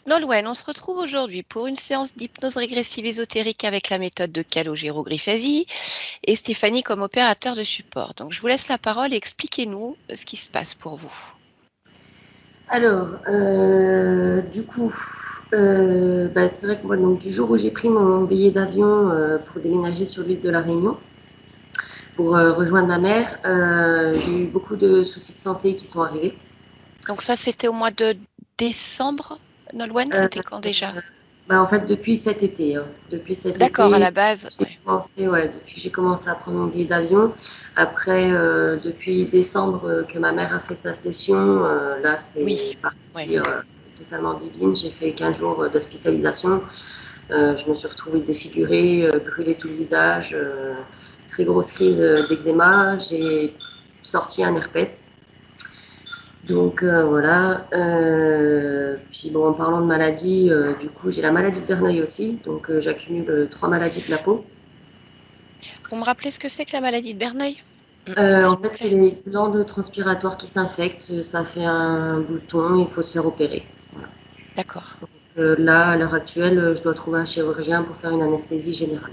Nolwenn, on se retrouve aujourd'hui pour une séance d'hypnose régressive ésotérique avec la méthode de calogérographies et Stéphanie comme opérateur de support. Donc, je vous laisse la parole et expliquez-nous ce qui se passe pour vous. Alors, du coup, c'est vrai que moi, donc, du jour où j'ai pris mon billet d'avion pour déménager sur l'île de la Réunion, pour rejoindre ma mère, j'ai eu beaucoup de soucis de santé qui sont arrivés. Donc, ça, c'était au mois de décembre, Nolwenn, Euh, c'était quand déjà? En fait, depuis cet été. Depuis cet D'accord, à été, la base, j'ai ouais. commencé, depuis que j'ai commencé à prendre mon billet d'avion. Après, depuis décembre que ma mère a fait sa session, là, Oui, c'est ouais. parti totalement bibine. J'ai fait 15 jours d'hospitalisation. Je me suis retrouvée défigurée, brûlée tout le visage, très grosse crise d'eczéma. J'ai sorti un herpès. Donc voilà. Puis bon, en parlant de maladie, du coup, j'ai la maladie de Verneuil aussi. Donc j'accumule 3 maladies de la peau. Vous me rappelez ce que c'est que la maladie de Verneuil, En s'il vous fait, c'est plaît? les glandes transpiratoires qui s'infectent. Ça fait un bouton, il faut se faire opérer. Voilà. D'accord. Là, à l'heure actuelle, je dois trouver un chirurgien pour faire une anesthésie générale.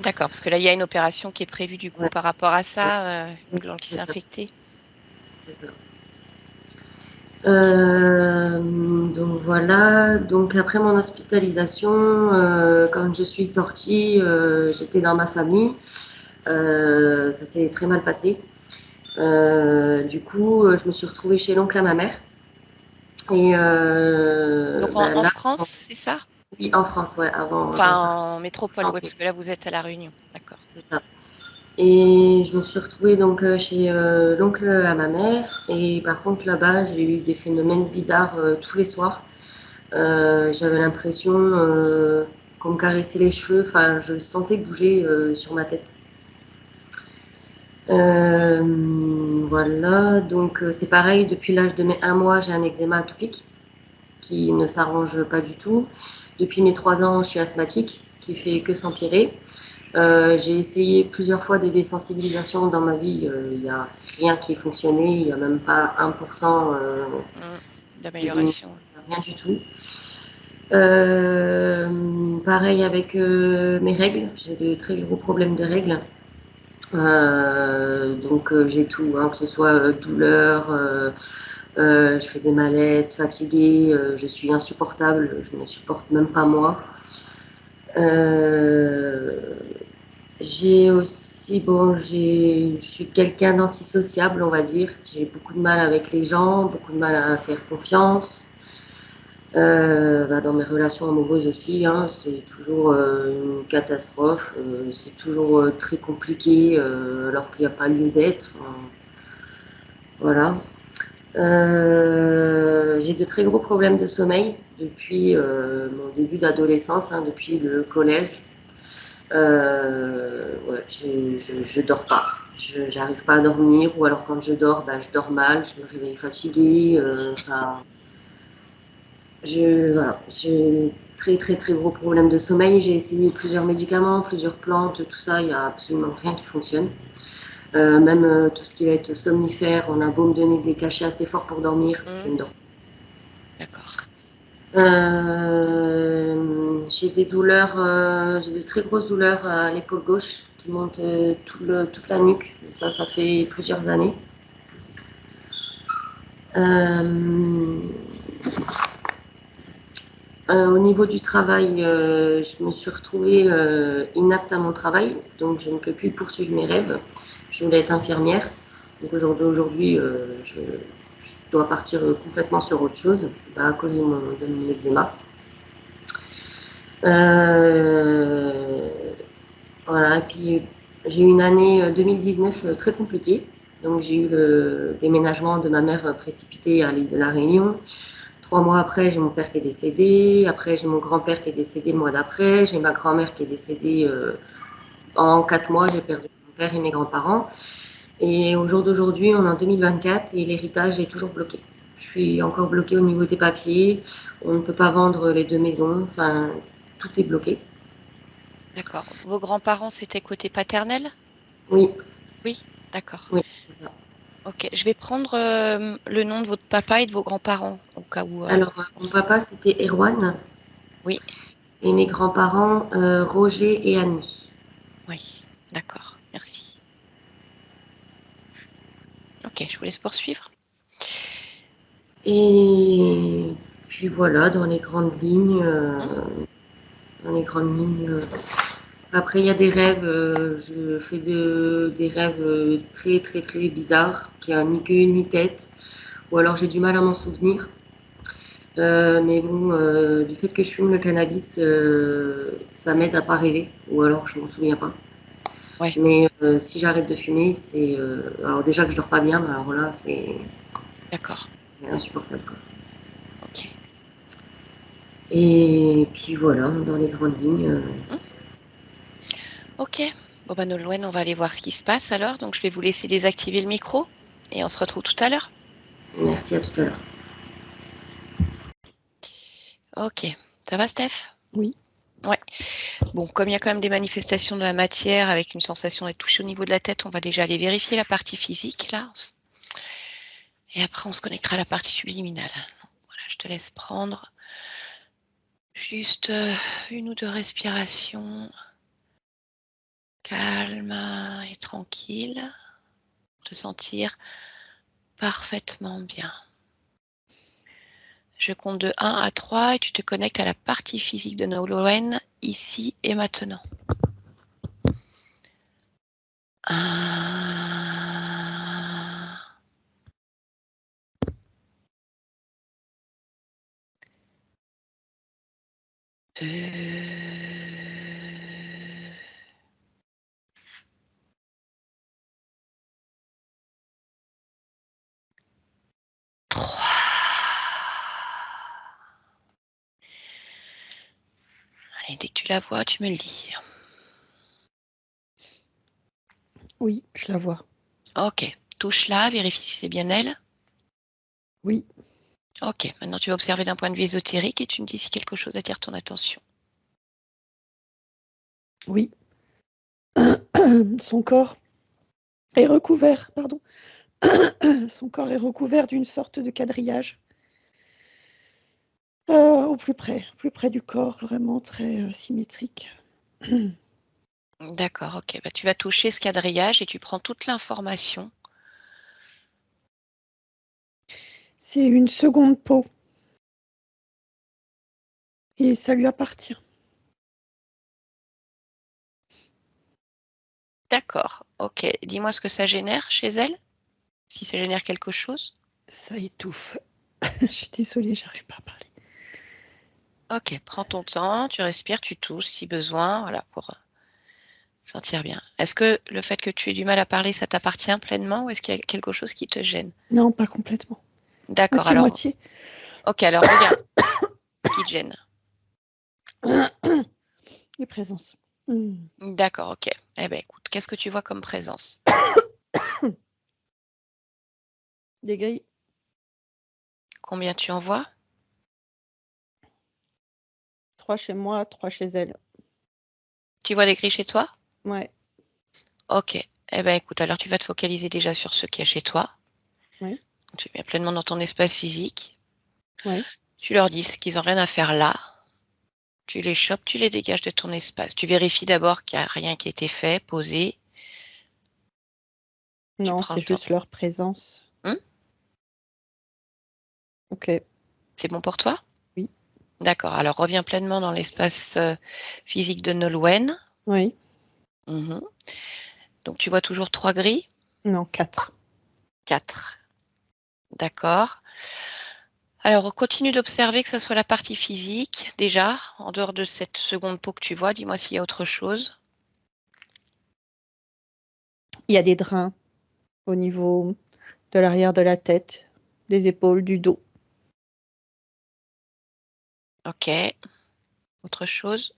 D'accord, parce que là, il y a une opération qui est prévue du coup Ouais, par rapport à ouais, ça, une glande qui c'est s'est ça, infectée. c'est ça. Ok. Donc voilà, donc après mon hospitalisation, quand je suis sortie, j'étais dans ma famille. Ça s'est très mal passé. Du coup, je me suis retrouvée chez l'oncle à ma mère. Et Donc en là, France, c'est ça? oui, en France, ouais, avant de partir Enfin, en en métropole, oui, chantier, parce que là, vous êtes à La Réunion. D'accord. c'est ça. Et je me suis retrouvée donc chez l'oncle à ma mère. Et par contre, là-bas, j'ai eu des phénomènes bizarres tous les soirs. J'avais l'impression qu'on me caressait les cheveux. Enfin, je sentais bouger sur ma tête. Voilà, donc c'est pareil, depuis l'âge de mes 1 mois, j'ai un eczéma atopique qui ne s'arrange pas du tout. Depuis mes 3 ans, je suis asthmatique, qui fait que s'empirer. J'ai essayé plusieurs fois des désensibilisations dans ma vie, il n'y a rien qui ait fonctionné, il n'y a même pas 1% Mm. de diminution, D'amélioration. rien du tout. Pareil avec mes règles, j'ai de très gros problèmes de règles. Donc j'ai tout, hein, que ce soit douleur, je fais des malaises, fatiguée, je suis insupportable, je ne me supporte même pas moi. Euh, j'ai aussi, bon, je suis quelqu'un d'antisociable, on va dire. J'ai beaucoup de mal avec les gens, beaucoup de mal à faire confiance. Dans mes relations amoureuses aussi, hein, c'est toujours une catastrophe. C'est toujours très compliqué alors qu'il n'y a pas lieu d'être. Enfin, voilà. J'ai de très gros problèmes de sommeil depuis mon début d'adolescence, hein, depuis le collège. Ouais, je dors pas. J'arrive pas à dormir, ou alors quand je dors, je dors mal, je me réveille fatiguée. Enfin, voilà, j'ai très très très gros problèmes de sommeil. J'ai essayé plusieurs médicaments, plusieurs plantes, tout ça, il n'y a absolument rien qui fonctionne. Même tout ce qui va être somnifère, on a beau me donner des cachets assez forts pour dormir, je Mm. ne dors pas. D'accord. J'ai des douleurs, j'ai de très grosses douleurs à l'épaule gauche qui montent toute la nuque. Ça fait plusieurs années. Euh, Au niveau du travail, je me suis retrouvée inapte à mon travail, donc je ne peux plus poursuivre mes rêves. Je voulais être infirmière, donc aujourd'hui, je dois partir complètement sur autre chose, à cause de mon eczéma. Euh, voilà, et puis j'ai eu une année 2019 très compliquée. Donc j'ai eu le déménagement de ma mère précipité à l'île de la Réunion. 3 mois après, j'ai mon père qui est décédé. Après, j'ai mon grand-père qui est décédé le mois d'après. J'ai ma grand-mère qui est décédée en 4 mois. J'ai perdu mon père et mes grands-parents. Et au jour d'aujourd'hui, on est en 2024 et l'héritage est toujours bloqué. Je suis encore bloquée au niveau des papiers. On ne peut pas vendre les 2 maisons. Enfin, tout est bloqué. D'accord. Vos grands-parents, c'était côté paternel? Oui, Oui. D'accord. oui, c'est ça. Ok. Je vais prendre le nom de votre papa et de vos grands-parents. cas où. Alors, mon papa, c'était Erwan. Oui. Et mes grands-parents, Roger et Annie. Oui, d'accord, merci. Ok, je vous laisse poursuivre. Et puis voilà, dans les grandes lignes. Dans les grandes lignes. Après, il y a des rêves. Je fais des rêves très, très, très bizarres, qui n'ont ni queue ni tête. Ou alors j'ai du mal à m'en souvenir. Mais bon, du fait que je fume le cannabis, ça m'aide à pas rêver. Ou alors je m'en souviens pas. Ouais. Mais si j'arrête de fumer, c'est. Alors déjà que je dors pas bien, mais alors là, c'est D'accord. insupportable, quoi. Ok. Et puis voilà, dans les grandes lignes. Ok. Bon ben Nolwenn, on va aller voir ce qui se passe alors. Donc je vais vous laisser désactiver le micro et on se retrouve tout à l'heure. Merci, à tout à l'heure. Ok. Ça va, Steph? Oui. Ouais. Bon, comme il y a quand même des manifestations de la matière avec une sensation d'être touché au niveau de la tête, on va déjà aller vérifier la partie physique là. Et après, on se connectera à la partie subliminale. Voilà, je te laisse prendre juste une ou deux respirations calmes et tranquilles. Te sentir parfaitement bien. Je compte de 1 à 3 et tu te connectes à la partie physique de Nolwenn ici et maintenant. 1, 2, 3. Allez, dès que tu la vois, tu me le dis. Oui, je la vois. Ok, touche-la, vérifie si c'est bien elle. Oui. Ok, maintenant tu vas observer d'un point de vue ésotérique et tu me dis si quelque chose attire ton attention. Oui. Son corps est recouvert, pardon. Son corps est recouvert d'une sorte de quadrillage. Au plus près du corps, vraiment très symétrique. D'accord, ok. Bah, tu vas toucher ce quadrillage et tu prends toute l'information. C'est une seconde peau. Et ça lui appartient. D'accord, ok. Dis-moi ce que ça génère chez elle, si ça génère quelque chose. Ça étouffe. Je suis désolée, j'arrive pas à parler. Ok, prends ton temps, tu respires, tu tousses si besoin, voilà, pour sentir bien. Est-ce que le fait que tu aies du mal à parler, ça t'appartient pleinement ou est-ce qu'il y a quelque chose qui te gêne? Non, pas complètement. D'accord, alors. Moitié. Ok, alors regarde ce qui te gêne. Les présences. D'accord, ok. Eh bien, écoute, qu'est-ce que tu vois comme présence? Des grilles. Combien tu en vois? 3 chez moi, 3 chez elle. Tu vois des grilles chez toi? Ouais. Ok. Eh bien, écoute, alors tu vas te focaliser déjà sur ce qu'il y a chez toi. Ouais. Tu te mets pleinement dans ton espace physique. Ouais. Tu leur dis qu'ils n'ont rien à faire là. Tu les chopes, tu les dégages de ton espace. Tu vérifies d'abord qu'il n'y a rien qui a été fait, posé. Non, c'est juste leur présence. Ok. C'est bon pour toi? Oui. D'accord. Alors, reviens pleinement dans l'espace physique de Nolwenn. Oui. Donc, tu vois toujours 3 grilles? Non, 4. 4. D'accord. Alors, continue d'observer que ce soit la partie physique, déjà, en dehors de cette seconde peau que tu vois. Dis-moi s'il y a autre chose. Il y a des drains au niveau de l'arrière de la tête, des épaules, du dos. Ok. Autre chose?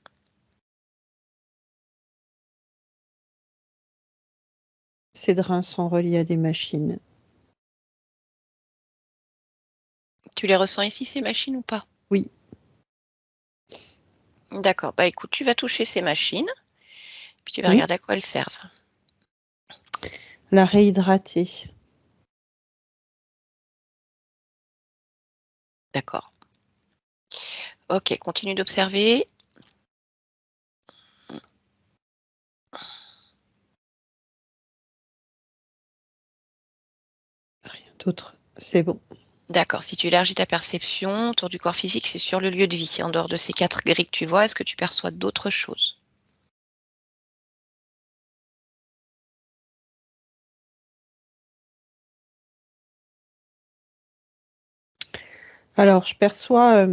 Ces drains sont reliés à des machines. Tu les ressens ici, ces machines, ou pas? Oui. D'accord. Bah écoute, tu vas toucher ces machines, puis tu vas regarder à quoi elles servent. La réhydrater. D'accord. Ok, continue d'observer. Rien d'autre, c'est bon. D'accord. Si tu élargis ta perception autour du corps physique, c'est sur le lieu de vie. En dehors de ces 4 grilles que tu vois, est-ce que tu perçois d'autres choses? Alors, je perçois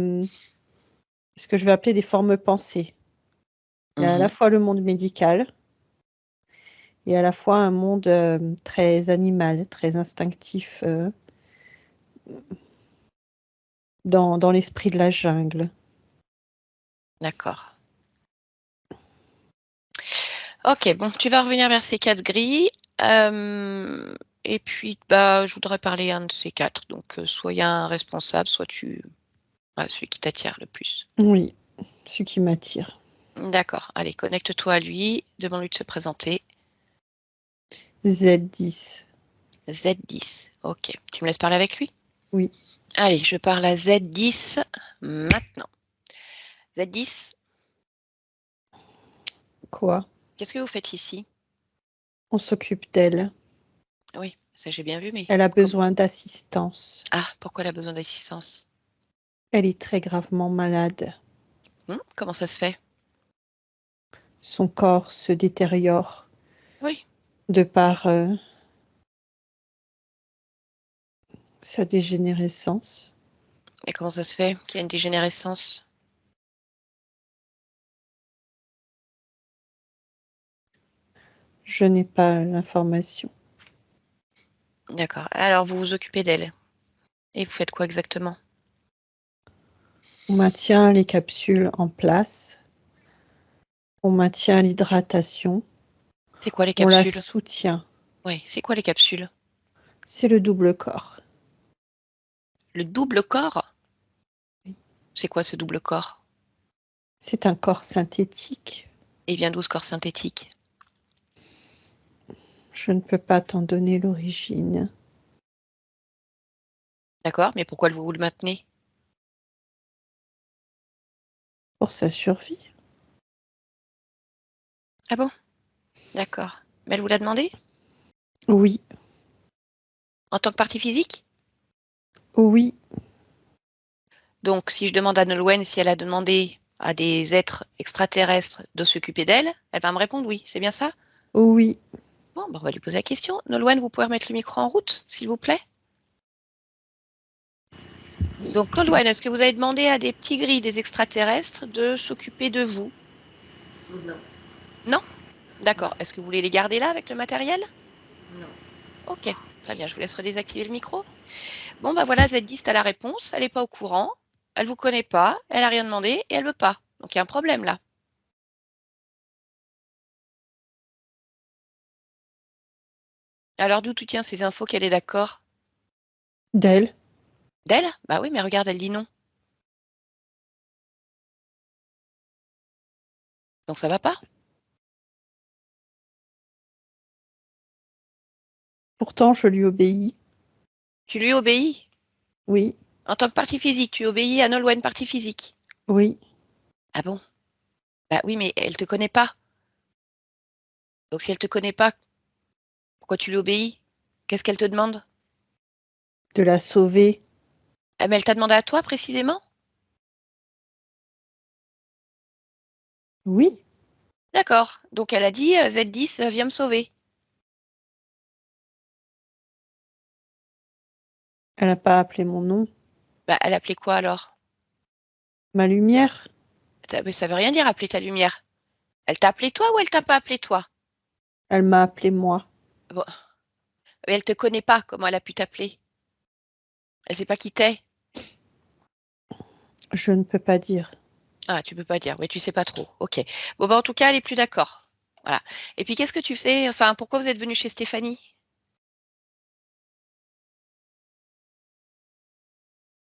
ce que je vais appeler des formes pensées. Il y a à la fois le monde médical et à la fois un monde très animal, très instinctif dans l'esprit de la jungle. D'accord. Ok, bon, tu vas revenir vers ces 4 grilles. Et puis, je voudrais parler à un de ces 4. Donc, soit il y a un responsable, soit celui qui t'attire le plus. Oui, ce qui m'attire. D'accord. Allez, connecte-toi à lui. Demande-lui de se présenter. Z10. Z10. Ok. Tu me laisses parler avec lui? Oui. Allez, je parle à Z10 maintenant. Z10, Quoi? qu'est-ce que vous faites ici? On s'occupe d'elle. Oui, ça j'ai bien vu, mais... Elle a besoin d'assistance. Ah, pourquoi elle a besoin d'assistance? Elle est très gravement malade. Comment ça se fait? Son corps se détériore Oui. de par sa dégénérescence. Et comment ça se fait qu'il y a une dégénérescence? Je n'ai pas l'information. D'accord. Alors, vous vous occupez d'elle. Et vous faites quoi exactement? On maintient les capsules en place. On maintient l'hydratation. C'est quoi les On la capsules? soutient. Oui, c'est quoi les capsules? C'est le double corps. Le double corps? Oui. C'est quoi ce double corps? C'est un corps synthétique. Et il vient d'où ce corps synthétique? Je ne peux pas t'en donner l'origine. D'accord, mais pourquoi vous le maintenez? Pour sa survie. Ah bon? D'accord. Mais elle vous l'a demandé? Oui. En tant que partie physique? Oui. Donc, si je demande à Nolwenn si elle a demandé à des êtres extraterrestres de s'occuper d'elle, elle va me répondre oui, c'est bien ça? Oui. Bon, on va lui poser la question. Nolwenn, vous pouvez remettre le micro en route, s'il vous plaît? Donc, Nolwenn, est-ce que vous avez demandé à des petits gris des extraterrestres de s'occuper de vous? Non. Non? D'accord. Est-ce que vous voulez les garder là avec le matériel? Non. Ok, très bien. Je vous laisse redésactiver le micro. Bon, voilà, Z10 a la réponse. Elle n'est pas au courant. Elle vous connaît pas. Elle n'a rien demandé et elle veut pas. Donc, il y a un problème là. Alors, d'où tu tiens ces infos qu'elle est d'accord? D'elle. D'elle? Bah oui, mais regarde, elle dit non. Donc, ça va pas? Pourtant, je lui obéis. Tu lui obéis? Oui. En tant que partie physique, tu obéis à Nolwenn partie physique. Oui. Ah bon? Bah oui, mais elle te connaît pas. Donc, si elle te connaît pas, pourquoi tu lui obéis? Qu'est-ce qu'elle te demande? De la sauver. Ah, mais elle t'a demandé à toi précisément? Oui. D'accord. Donc, elle a dit Z10, viens me sauver. Elle n'a pas appelé mon nom. Bah, elle appelait quoi alors? Ma lumière. Mais ça veut rien dire appeler ta lumière. Elle t'a appelé toi ou elle t'a pas appelé toi? Elle m'a appelé moi. Bon. Mais elle te connaît pas, comment elle a pu t'appeler? Elle sait pas qui t'es? Je ne peux pas dire. Ah, tu peux pas dire. Oui, tu sais pas trop. Ok. Bon, en tout cas, elle est plus d'accord. Voilà. Et puis, qu'est-ce que tu faisais? Enfin, pourquoi vous êtes venu chez Stéphanie?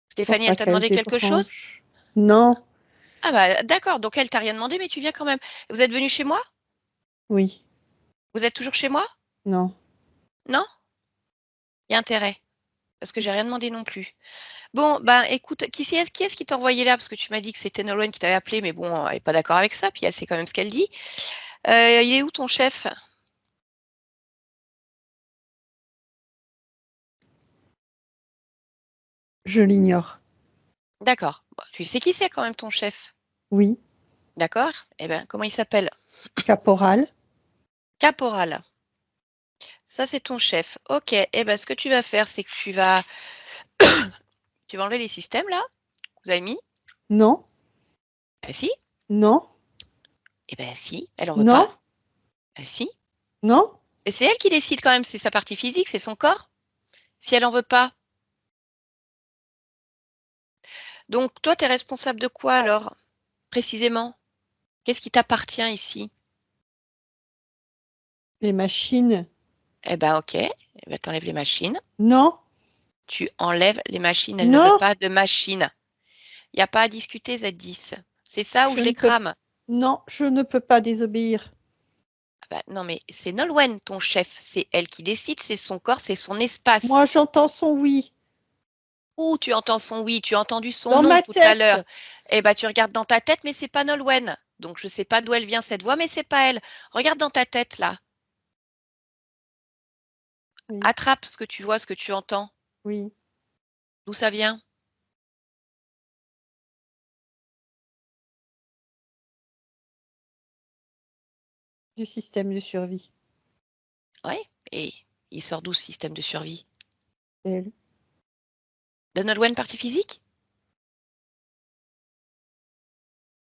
Pour Stéphanie, elle pas t'a qu'elle demandé quelque chose? débranche. Non. Ah bah d'accord, donc elle t'a rien demandé, mais tu viens quand même. Vous êtes venu chez moi? Oui. Vous êtes toujours chez moi? Non. Non? Il y a intérêt. parce que j'ai rien demandé non plus. Bon, ben écoute, qui est-ce qui t'a envoyé là? Parce que tu m'as dit que c'était Nolwenn qui t'avait appelé, mais bon, elle n'est pas d'accord avec ça, puis elle sait quand même ce qu'elle dit. Il est où ton chef? Je l'ignore. D'accord. Bon, tu sais qui c'est quand même ton chef? Oui. D'accord? Eh bien, comment il s'appelle? Caporal. Caporal. Ça, c'est ton chef. Ok. Eh ben, ce que tu vas faire, c'est que tu vas enlever les systèmes là. Vous avez mis? Non. Ben si. Non. Eh ben si. Elle en veut Non. pas. Ben si. Non. Et c'est elle qui décide quand même. C'est sa partie physique, c'est son corps. Si elle en veut pas. Donc, toi, tu es responsable de quoi alors? Précisément? Qu'est-ce qui t'appartient ici? Les machines. Eh ben, ok. Eh ben, t'enlèves les machines. Non. Tu enlèves les machines. Elle ne veut Non. pas de machines. Il n'y a pas à discuter, Z10. C'est ça ou Je je les ne peux. crame? Non, je ne peux pas désobéir. Ah bah, non, mais c'est Nolwenn, ton chef. C'est elle qui décide. C'est son corps, c'est son espace. Moi, j'entends son oui. Où tu entends son oui? Tu as entendu son Dans non ma tout à tête. l'heure. Eh ben, tu regardes dans ta tête, mais c'est pas Nolwenn. Donc, je ne sais pas d'où elle vient cette voix, mais c'est pas elle. Regarde dans ta tête, là. Oui. Attrape ce que tu vois, ce que tu entends. Oui. D'où ça vient? Du système de survie. Oui. Et il sort d'où ce système de survie? Elle. De Nolwenn partie physique?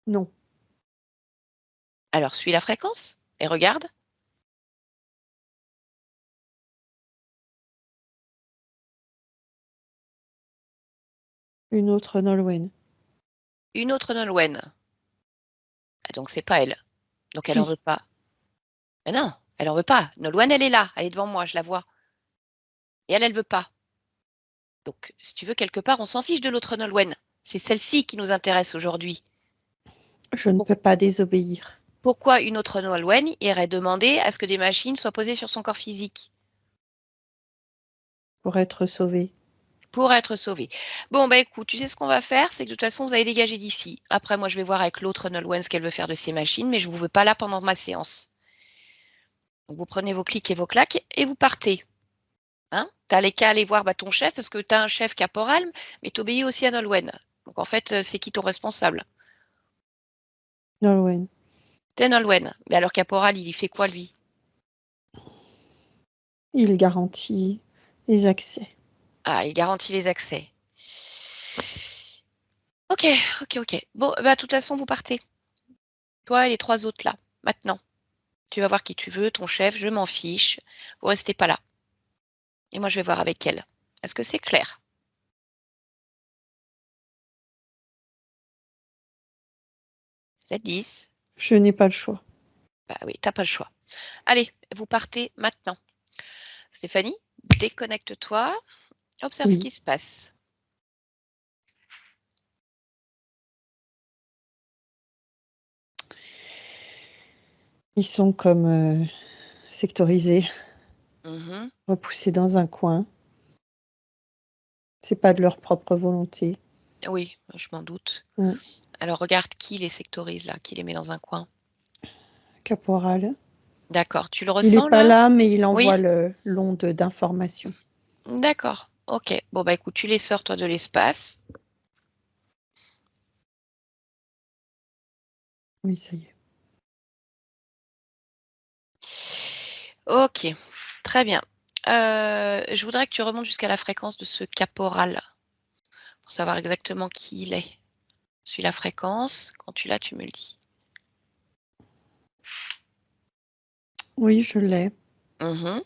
Non. Alors, suis la fréquence et regarde. Une autre Nolwenn. Une autre Nolwenn. Ah, donc, c'est pas elle. Donc, elle en veut Si. pas. Mais non, elle en veut pas. Nolwenn, elle est là. Elle est devant moi, je la vois. Et elle veut pas. Donc, si tu veux, quelque part, on s'en fiche de l'autre Nolwenn. C'est celle-ci qui nous intéresse aujourd'hui. Je ne peux pas désobéir. Pourquoi une autre Nolwenn irait demander à ce que des machines soient posées sur son corps physique? Pour être sauvée. Pour être sauvée. Bon, bah écoute, tu sais ce qu'on va faire, c'est que de toute façon, vous allez dégager d'ici. Après, moi, je vais voir avec l'autre Nolwenn ce qu'elle veut faire de ces machines, mais je ne vous veux pas là pendant ma séance. Donc, vous prenez vos clics et vos claques et vous partez. Hein? Tu n'as qu'à aller voir ton chef, parce que tu as un chef caporal, mais tu obéis aussi à Nolwenn. Donc, en fait, c'est qui ton responsable? Nolwenn. C'est Nolwenn. Mais alors, caporal, il y fait quoi, lui? Il garantit les accès. Ah, il garantit les accès. Ok, ok, ok. Bon, bah, de toute façon, vous partez. Toi et les trois autres là, maintenant. Tu vas voir qui tu veux, ton chef, je m'en fiche. Vous restez pas là. Et moi, je vais voir avec elle. Est-ce que c'est clair? C'est 10. Je n'ai pas le choix. Bah oui, t'as pas le choix. Allez, vous partez maintenant. Stéphanie, déconnecte-toi. Observe ce Oui. qui se passe. Ils sont comme sectorisés, Mhm. repoussés dans un coin. C'est pas de leur propre volonté. Oui, je m'en doute. Mm. Alors, regarde qui les sectorise là, qui les met dans un coin. Caporal. D'accord, tu le Il n'est ressens pas là? là, mais il envoie Oui? l'onde d'information. D'accord, ok. Bon, bah écoute, tu les sors toi de l'espace. Oui, ça y est. Ok, très bien. Je voudrais que tu remontes jusqu'à la fréquence de ce caporal pour savoir exactement qui il est. Suis la fréquence. Quand tu l'as, tu me le dis. Oui, je l'ai. Mhm.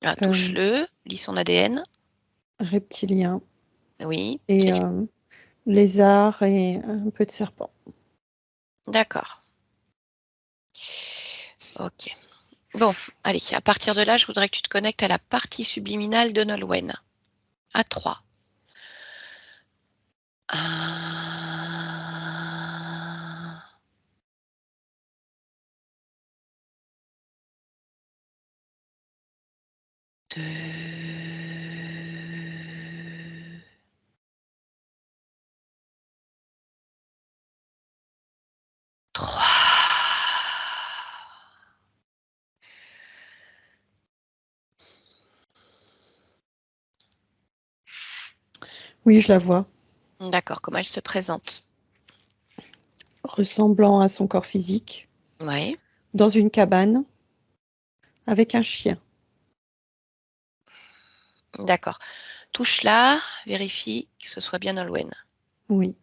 Ah, Euh, touche-le, lis son ADN. reptilien Oui. et lézard et un peu de serpent. D'accord. Ok. Bon, allez, à partir de là, je voudrais que tu te connectes à la partie subliminale de Nolwenn. À 3. 1, 2, Oui, je la vois. D'accord, comment elle se présente? Ressemblant à son corps physique, Oui, dans une cabane, avec un chien. d'accord. Touche là, vérifie que ce soit bien Nolwenn. Oui.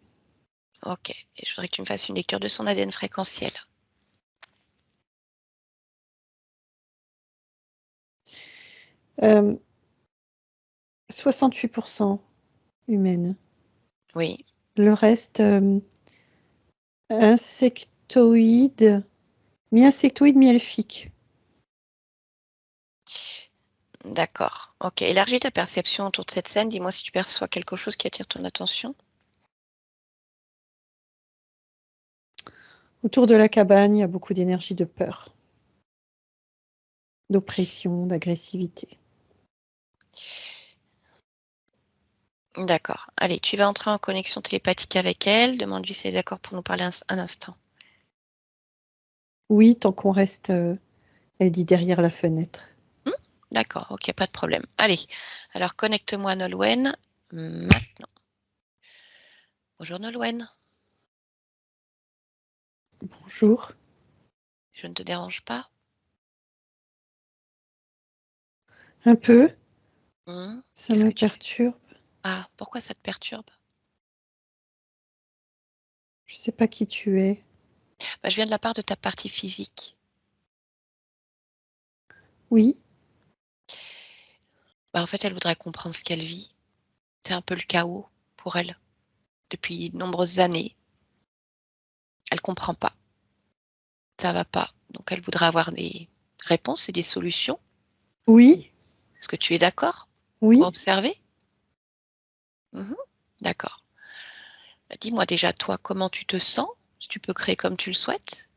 Ok, et je voudrais que tu me fasses une lecture de son ADN fréquentiel. 68% humaine. Oui, Le reste, insectoïde, mi-insectoïde, mi-elfique. d'accord. Ok, élargis ta perception autour de cette scène. Dis-moi si tu perçois quelque chose qui attire ton attention. Autour de la cabane, il y a beaucoup d'énergie de peur, d'oppression, d'agressivité. D'accord. Allez, tu vas entrer en connexion télépathique avec elle. Demande-lui si elle est d'accord pour nous parler un instant. Oui, tant qu'on reste, elle dit derrière la fenêtre. D'accord, ok, pas de problème. Allez, alors connecte-moi à Nolwenn maintenant. Bonjour Nolwenn, Bonjour. je ne te dérange pas? Un peu, ça Qu'est-ce me que tu... perturbe. Ah, pourquoi ça te perturbe? Je sais pas qui tu es. Bah, je viens de la part de ta partie physique. Oui, Bah, en fait, elle voudrait comprendre ce qu'elle vit. C'est un peu le chaos pour elle depuis de nombreuses années. Elle comprend pas, ça va pas. Donc, elle voudrait avoir des réponses et des solutions. oui, Est-ce que tu es d'accord pour oui. observer? Mhm. D'accord. Bah, dis-moi déjà, toi, comment tu te sens? Si tu peux créer comme tu le souhaites.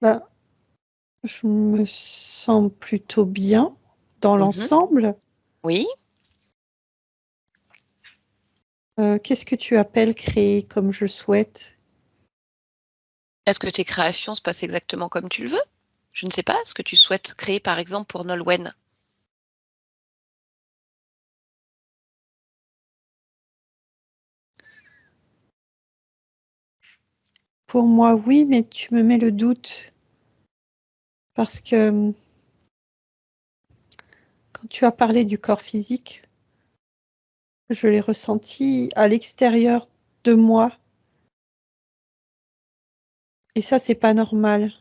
Bah, je me sens plutôt bien dans Mhm. l'ensemble. Oui. Qu'est-ce que tu appelles créer comme je souhaite? Est-ce que tes créations se passent exactement comme tu le veux? Je ne sais pas. Ce que tu souhaites créer, par exemple, pour Nolwenn? Pour moi, oui, mais tu me mets le doute. Parce que quand tu as parlé du corps physique, je l'ai ressenti à l'extérieur de moi. Et ça, c'est pas normal.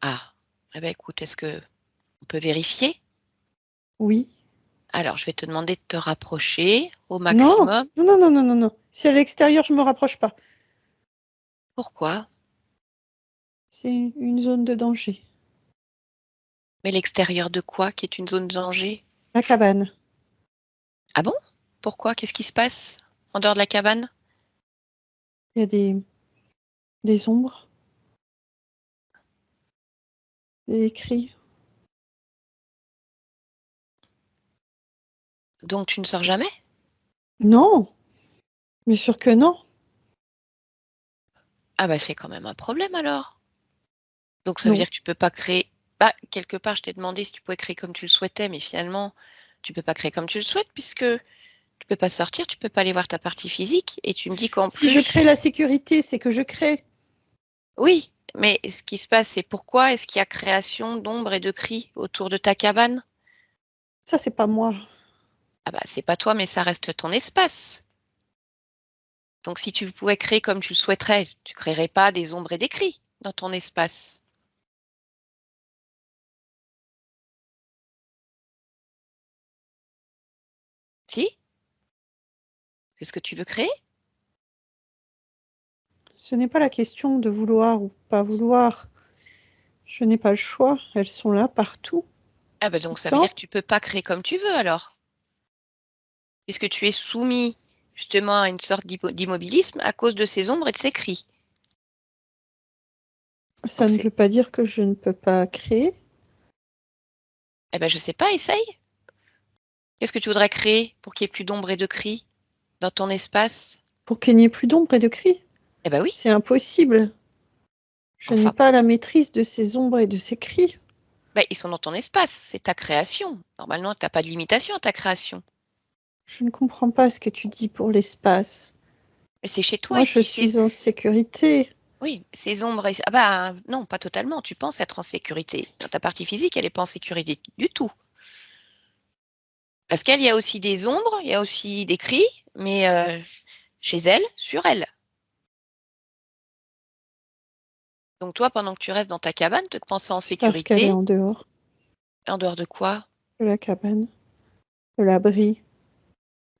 Ah, eh ben, écoute, est-ce que on peut vérifier? Oui. Alors, je vais te demander de te rapprocher au Non, maximum. non, non, non, non, non, non. Si à l'extérieur, je me rapproche pas. Pourquoi? C'est une zone de danger. Mais l'extérieur de quoi qui est une zone de danger? La cabane. Ah bon? Pourquoi? Qu'est-ce qui se passe en dehors de la cabane? Il y a des ombres, des cris. Donc, tu ne sors jamais? Non, bien sûr que non. Ah bah, c'est quand même un problème alors. Donc, ça veut Non. dire que tu peux pas créer. Bah, quelque part, je t'ai demandé si tu pouvais créer comme tu le souhaitais, mais finalement, tu peux pas créer comme tu le souhaites puisque tu peux pas sortir, tu peux pas aller voir ta partie physique et tu me dis qu'en Si je plus, crée la sécurité, c'est que je crée. oui, mais ce qui se passe, c'est pourquoi est-ce qu'il y a création d'ombres et de cris autour de ta cabane? Ça, c'est pas moi. Ah bah, c'est pas toi, mais ça reste ton espace. Donc, si tu pouvais créer comme tu le souhaiterais, tu créerais pas des ombres et des cris dans ton espace. Si? C'est ce que tu veux créer? Ce n'est pas la question de vouloir ou pas vouloir. Je n'ai pas le choix. Elles sont là partout, Ah bah tout donc le ça veut dire temps. que tu peux pas créer comme tu veux alors, puisque tu es soumis justement à une sorte d'immobilisme à cause de ces ombres et de ces cris. Ça Donc ne c'est, veut pas dire que je ne peux pas créer. eh ben je sais pas, essaye. Qu'est-ce que tu voudrais créer pour qu'il y ait plus d'ombres et de cris dans ton espace? Pour qu'il n'y ait plus d'ombre et de cris, Eh ben oui. c'est impossible. Je n'ai Enfin, pas la maîtrise de ces ombres et de ces cris. Bah, ils sont dans ton espace, c'est ta création. Normalement, tu n'as pas de limitation à ta création. Je ne comprends pas ce que tu dis pour l'espace. Mais c'est chez toi Moi, je ici. suis en sécurité. Oui, ces ombres. Ah bah non, pas totalement. Tu penses être en sécurité. Dans ta partie physique, elle n'est pas en sécurité du tout. Parce qu'il y a aussi des ombres, il y a aussi des cris, mais chez elle, sur elle. Donc toi, pendant que tu restes dans ta cabane, te pensant en C'est parce qu'elle est sécurité, en dehors en dehors de quoi? de la cabane, de l'abri.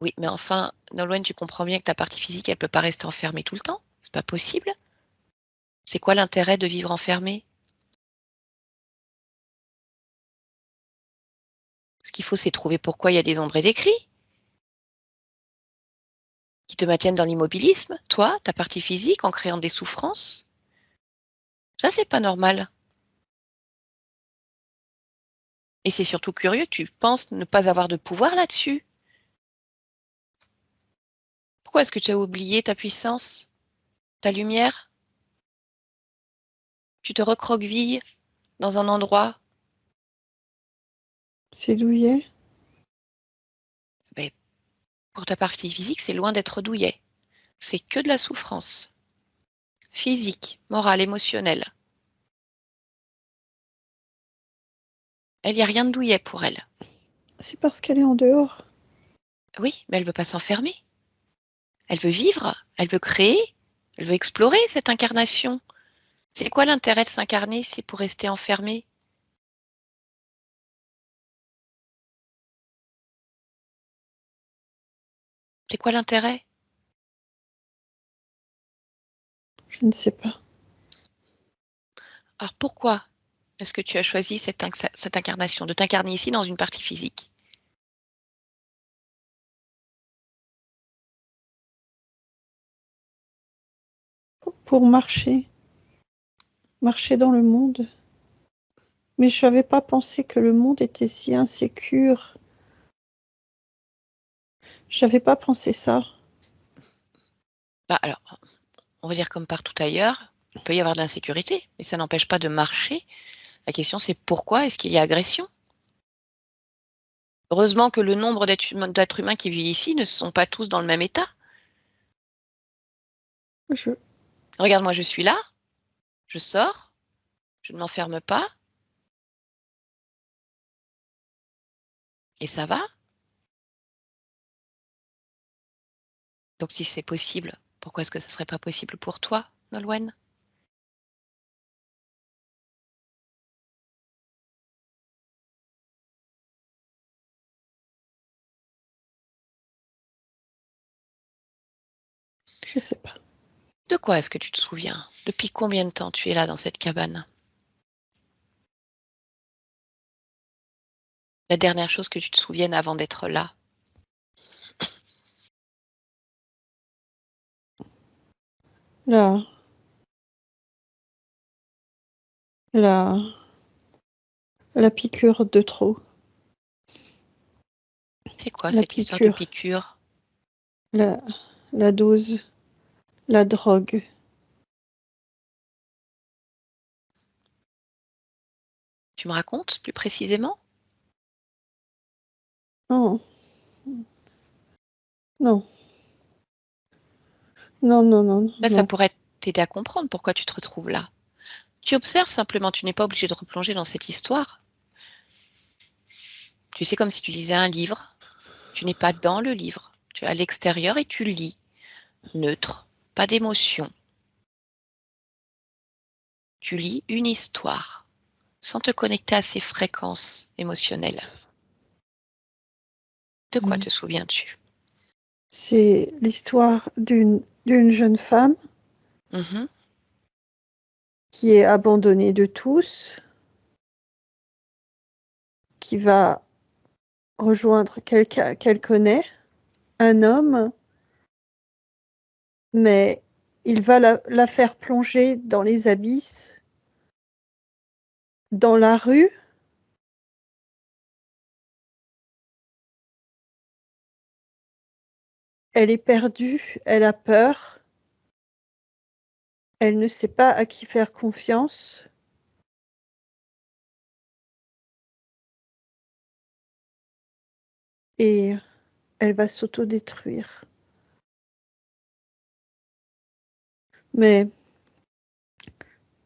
Oui, mais enfin, Nolwenn, tu comprends bien que ta partie physique, elle peut pas rester enfermée tout le temps. C'est pas possible. C'est quoi l'intérêt de vivre enfermé? Ce qu'il faut, c'est trouver pourquoi il y a des ombres et des cris qui te maintiennent dans l'immobilisme, toi, ta partie physique, en créant des souffrances. Ça, c'est pas normal. Et c'est surtout curieux, tu penses ne pas avoir de pouvoir là-dessus. Pourquoi est-ce que tu as oublié ta puissance, ta lumière? Tu te recroquevilles dans un endroit. C'est douillet. Ben, pour ta partie physique, c'est loin d'être douillet. C'est que de la souffrance. Physique, morale, émotionnelle. Elle n'y a rien de douillet pour elle. C'est parce qu'elle est en dehors. Oui, mais elle veut pas s'enfermer. Elle veut vivre, elle veut créer, elle veut explorer cette incarnation. C'est quoi l'intérêt de s'incarner? C'est pour rester enfermé. C'est quoi l'intérêt? Je ne sais pas. Alors pourquoi est-ce que tu as choisi cette incarnation, de t'incarner ici dans une partie physique? Pour marcher. Marcher dans le monde. Mais je n'avais pas pensé que le monde était si insécure. J'avais pas pensé ça. Bah alors, on va dire comme partout ailleurs, il peut y avoir de l'insécurité, mais ça n'empêche pas de marcher. La question, c'est pourquoi est-ce qu'il y a agression? Heureusement que le nombre d'êtres humains qui vivent ici ne sont pas tous dans le même état. Je... Regarde, moi, je suis là, je sors, je ne m'enferme pas, et ça va. Donc, si c'est possible, pourquoi est-ce que ça ne serait pas possible pour toi, Nolwenn? Je sais pas. De quoi est-ce que tu te souviens? Depuis combien de temps tu es là dans cette cabane? La dernière chose que tu te souviennes avant d'être là? La... La... La piqûre de trop. C'est quoi La cette histoire de piqûre. piqûre? La dose. La drogue. Tu me racontes plus précisément? Non. Non. Non, non, non, Là, ça non. pourrait t'aider à comprendre pourquoi tu te retrouves là. Tu observes simplement, tu n'es pas obligé de replonger dans cette histoire. Tu sais, comme si tu lisais un livre. Tu n'es pas dans le livre. Tu es à l'extérieur et tu lis. Neutre, pas d'émotion. Tu lis une histoire, sans te connecter à ses fréquences émotionnelles. De quoi te souviens-tu? C'est l'histoire d'une jeune femme Mhm. qui est abandonnée de tous, qui va rejoindre quelqu'un qu'elle connaît, un homme, mais il va la faire plonger dans les abysses, dans la rue. Elle est perdue, elle a peur, elle ne sait pas à qui faire confiance. et elle va s'autodétruire. Mais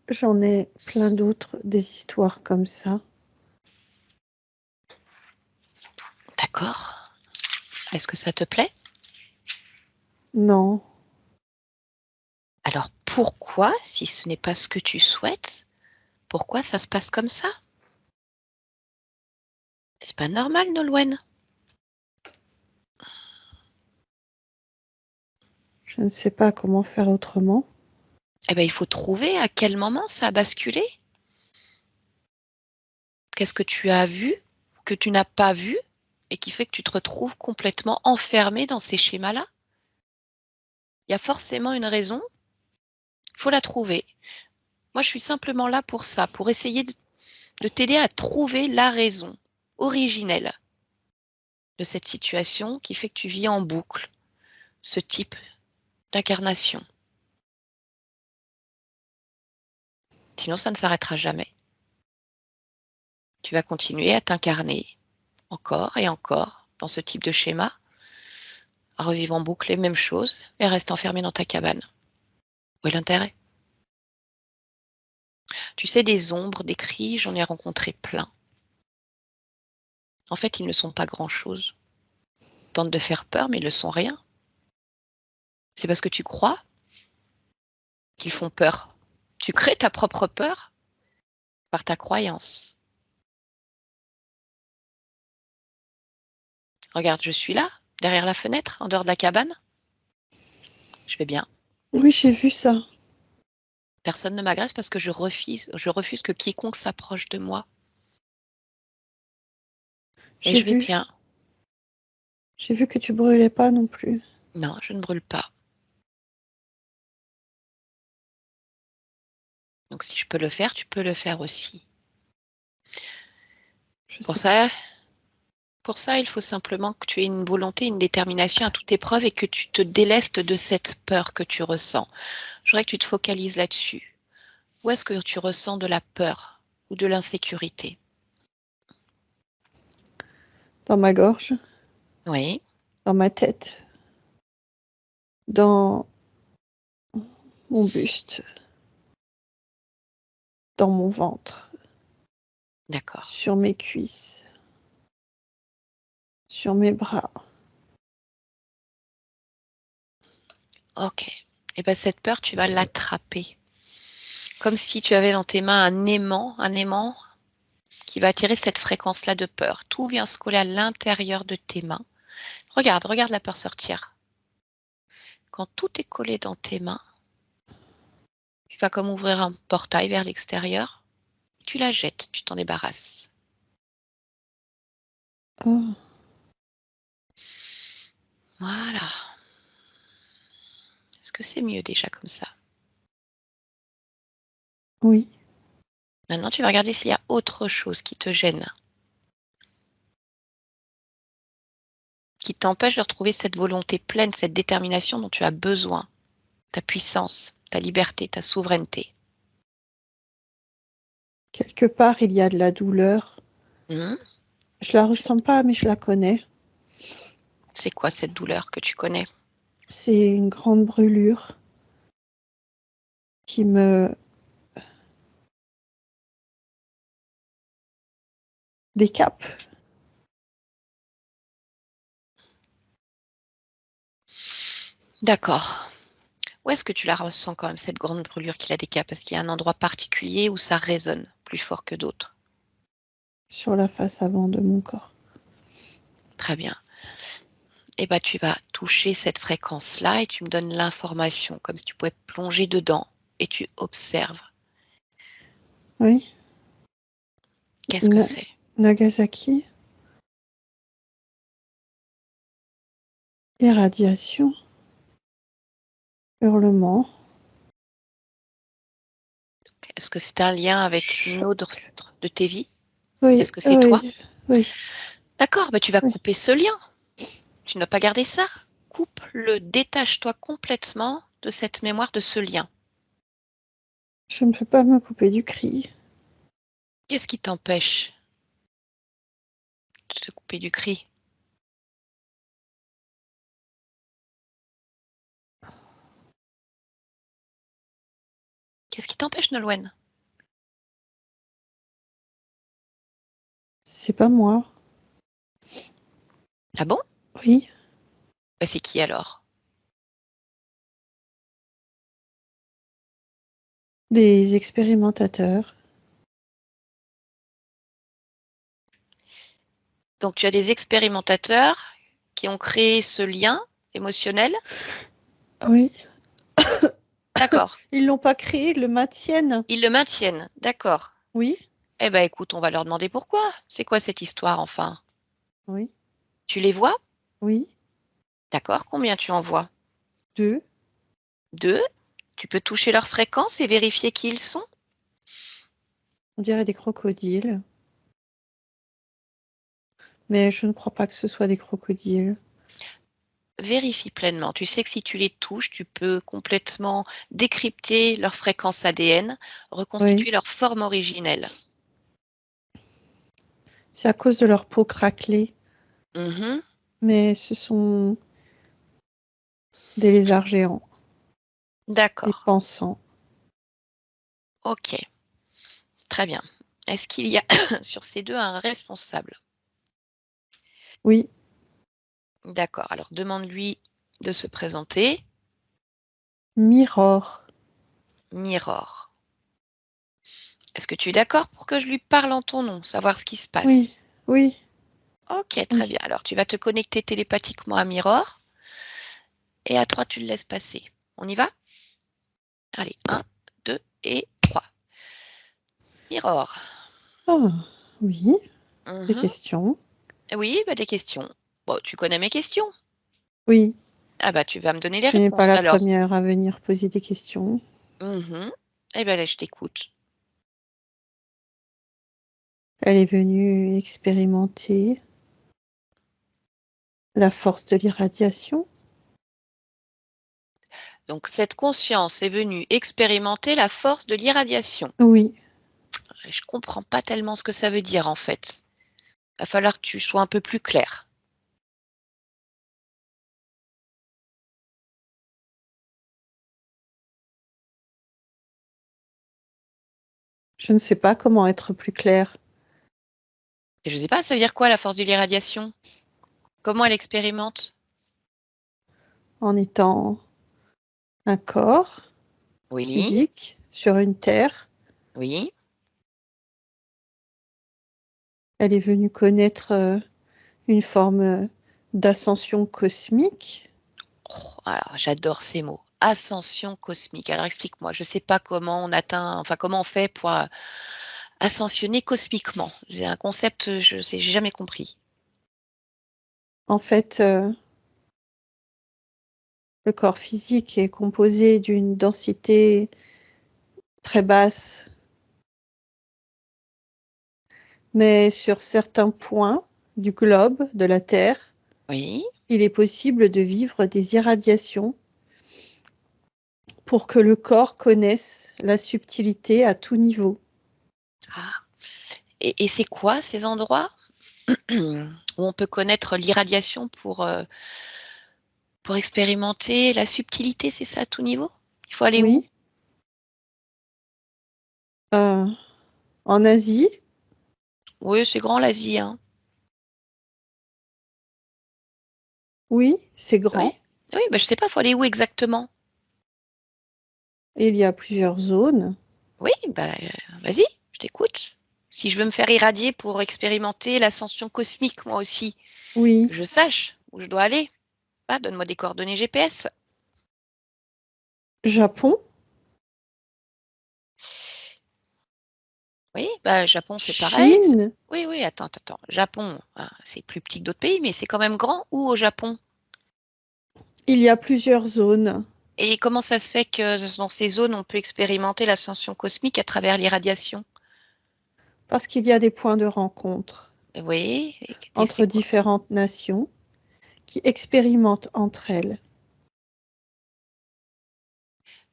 j'en ai plein d'autres, des histoires comme ça. D'accord. Est-ce que ça te plaît? Non, Alors pourquoi, si ce n'est pas ce que tu souhaites, pourquoi ça se passe comme ça? C'est pas normal, Nolwenn. je ne sais pas comment faire autrement. Eh ben, il faut trouver à quel moment ça a basculé. Qu'est-ce que tu as vu, que tu n'as pas vu, et qui fait que tu te retrouves complètement enfermé dans ces schémas-là? Il y a forcément une raison, il faut la trouver. Moi, je suis simplement là pour ça, pour essayer de t'aider à trouver la raison originelle de cette situation qui fait que tu vis en boucle ce type d'incarnation. Sinon, ça ne s'arrêtera jamais. Tu vas continuer à t'incarner encore et encore dans ce type de schéma, à revivre en boucle les mêmes choses et reste enfermé dans ta cabane. Où est l'intérêt? Tu sais, des ombres, des cris, j'en ai rencontré plein. En fait, ils ne sont pas grand-chose. Ils tentent de faire peur, mais ils ne sont rien. C'est parce que tu crois qu'ils font peur. Tu crées ta propre peur par ta croyance. Regarde, je suis là, derrière la fenêtre, en dehors de la cabane. Je vais bien. Oui, j'ai vu ça. Personne ne m'agresse parce que je refuse que quiconque s'approche de moi. Et J'ai je vais vu. bien. J'ai vu que tu brûlais pas non plus. Non, je ne brûle pas. Donc si je peux le faire, tu peux le faire aussi. Je Pour sais pas. ça, Pour ça, il faut simplement que tu aies une volonté, une détermination à toute épreuve et que tu te délestes de cette peur que tu ressens. Je voudrais que tu te focalises là-dessus. Où est-ce que tu ressens de la peur ou de l'insécurité? Dans ma gorge, Oui, dans ma tête, dans mon buste, dans mon ventre, d'accord. sur mes cuisses, sur mes bras. Ok. Et bien cette peur, tu vas l'attraper. Comme si tu avais dans tes mains un aimant qui va attirer cette fréquence-là de peur. Tout vient se coller à l'intérieur de tes mains. Regarde la peur sortir. Quand tout est collé dans tes mains, tu vas comme ouvrir un portail vers l'extérieur. Tu la jettes, tu t'en débarrasses. Oh, Voilà. Est-ce que c'est mieux déjà comme ça? oui. Maintenant, tu vas regarder s'il y a autre chose qui te gêne, qui t'empêche de retrouver cette volonté pleine, cette détermination dont tu as besoin, ta puissance, ta liberté, ta souveraineté. Quelque part, il y a de la douleur. Hmm. Je la ressens pas, mais je la connais. C'est quoi cette douleur que tu connais? C'est une grande brûlure qui me décape. D'accord. Où est-ce que tu la ressens quand même, cette grande brûlure qui la décape? Est-ce qu'il y a un endroit particulier où ça résonne plus fort que d'autres? Sur la face avant de mon corps. Très bien. Et bah, tu vas toucher cette fréquence-là et tu me donnes l'information, comme si tu pouvais plonger dedans et tu observes. Oui. Qu'est-ce que c'est? Nagasaki. Irradiation. Hurlement. Est-ce que c'est un lien avec une autre Choc. de tes vies? Oui, Est-ce que c'est toi? oui, oui, D'accord, bah tu vas oui. couper ce lien. Tu ne dois pas garder ça. Coupe-le, détache-toi complètement de cette mémoire, de ce lien. Je ne peux pas me couper du cri. Qu'est-ce qui t'empêche de te couper du cri? t'empêche, Nolwenn? C'est pas moi. Ah bon? Oui. Bah, c'est qui alors? Des expérimentateurs. Donc, tu as des expérimentateurs qui ont créé ce lien émotionnel? Oui. D'accord. Ils l'ont pas créé, ils le maintiennent. Ils le maintiennent, d'accord. Oui. Eh ben, écoute, on va leur demander pourquoi. C'est quoi cette histoire, enfin? Oui. Tu les vois? Oui. D'accord. Combien tu en vois? 2. 2. Tu peux toucher leur fréquence et vérifier qui ils sont? On dirait des crocodiles. Mais je ne crois pas que ce soit des crocodiles. Vérifie pleinement. Tu sais que si tu les touches, tu peux complètement décrypter leur fréquence ADN, reconstituer Oui. leur forme originelle. C'est à cause de leur peau craquelée. Mhm. Mais ce sont des lézards géants. Des D'accord. pensants. Ok. Très bien. Est-ce qu'il y a sur ces deux un responsable? Oui. D'accord. Alors, demande-lui de se présenter. Mirror. Mirror. Est-ce que tu es d'accord pour que je lui parle en ton nom, savoir ce qui se Oui. passe? Oui. Ok, très Oui. bien. Alors, tu vas te connecter télépathiquement à Mirror. Et à 3, tu le laisses passer. On y va? Allez, 1, 2 et 3. Mirror. Ah. Oui. Des Mhm. questions. Oui, bah, des questions. Bon, tu connais mes questions? Oui. Ah bah, tu vas me donner les Tu n'es pas réponses la alors. première à venir poser des questions. Mhm. Eh bien, là, je t'écoute. Elle est venue expérimenter la force de l'irradiation. Donc, cette conscience est venue expérimenter la force de l'irradiation. Oui. Je comprends pas tellement ce que ça veut dire en fait. Va falloir que tu sois un peu plus clair. Je ne sais pas comment être plus claire. Je sais pas, ça veut dire quoi la force de l'irradiation? Comment elle expérimente? En étant un corps Oui, physique sur une terre, oui. elle est venue connaître une forme d'ascension cosmique. Oh, alors, j'adore ces mots. Ascension cosmique. Alors explique-moi, je ne sais pas comment on atteint, enfin comment on fait pour ascensionner cosmiquement. J'ai un concept, je sais, j'ai jamais compris. En fait, le corps physique est composé d'une densité très basse, mais sur certains points du globe, de la Terre, Oui. il est possible de vivre des irradiations pour que le corps connaisse la subtilité à tout niveau. Ah. Et c'est quoi ces endroits où on peut connaître l'irradiation pour expérimenter la subtilité, c'est ça, à tout niveau? Il faut aller où? Oui, euh, en Asie, Oui, c'est grand l'Asie, hein. oui, c'est Oui. grand. Oui, bah, je sais pas, il faut aller où exactement? Et il y a plusieurs zones. Oui, bah, vas-y, je t'écoute. Si je veux me faire irradier pour expérimenter l'ascension cosmique, moi aussi, Oui, que je sache où je dois aller. Ah, donne-moi des coordonnées GPS. Japon, Oui, bah, Japon, c'est pareil. Chine, Oui, oui, attends. Japon, ah, c'est plus petit que d'autres pays, mais c'est quand même grand. Où au Japon? il y a plusieurs zones. Et comment ça se fait que dans ces zones, on peut expérimenter l'ascension cosmique à travers l'irradiation? Parce qu'il y a des points de rencontre Oui, et c'est entre quoi? différentes nations qui expérimentent entre elles.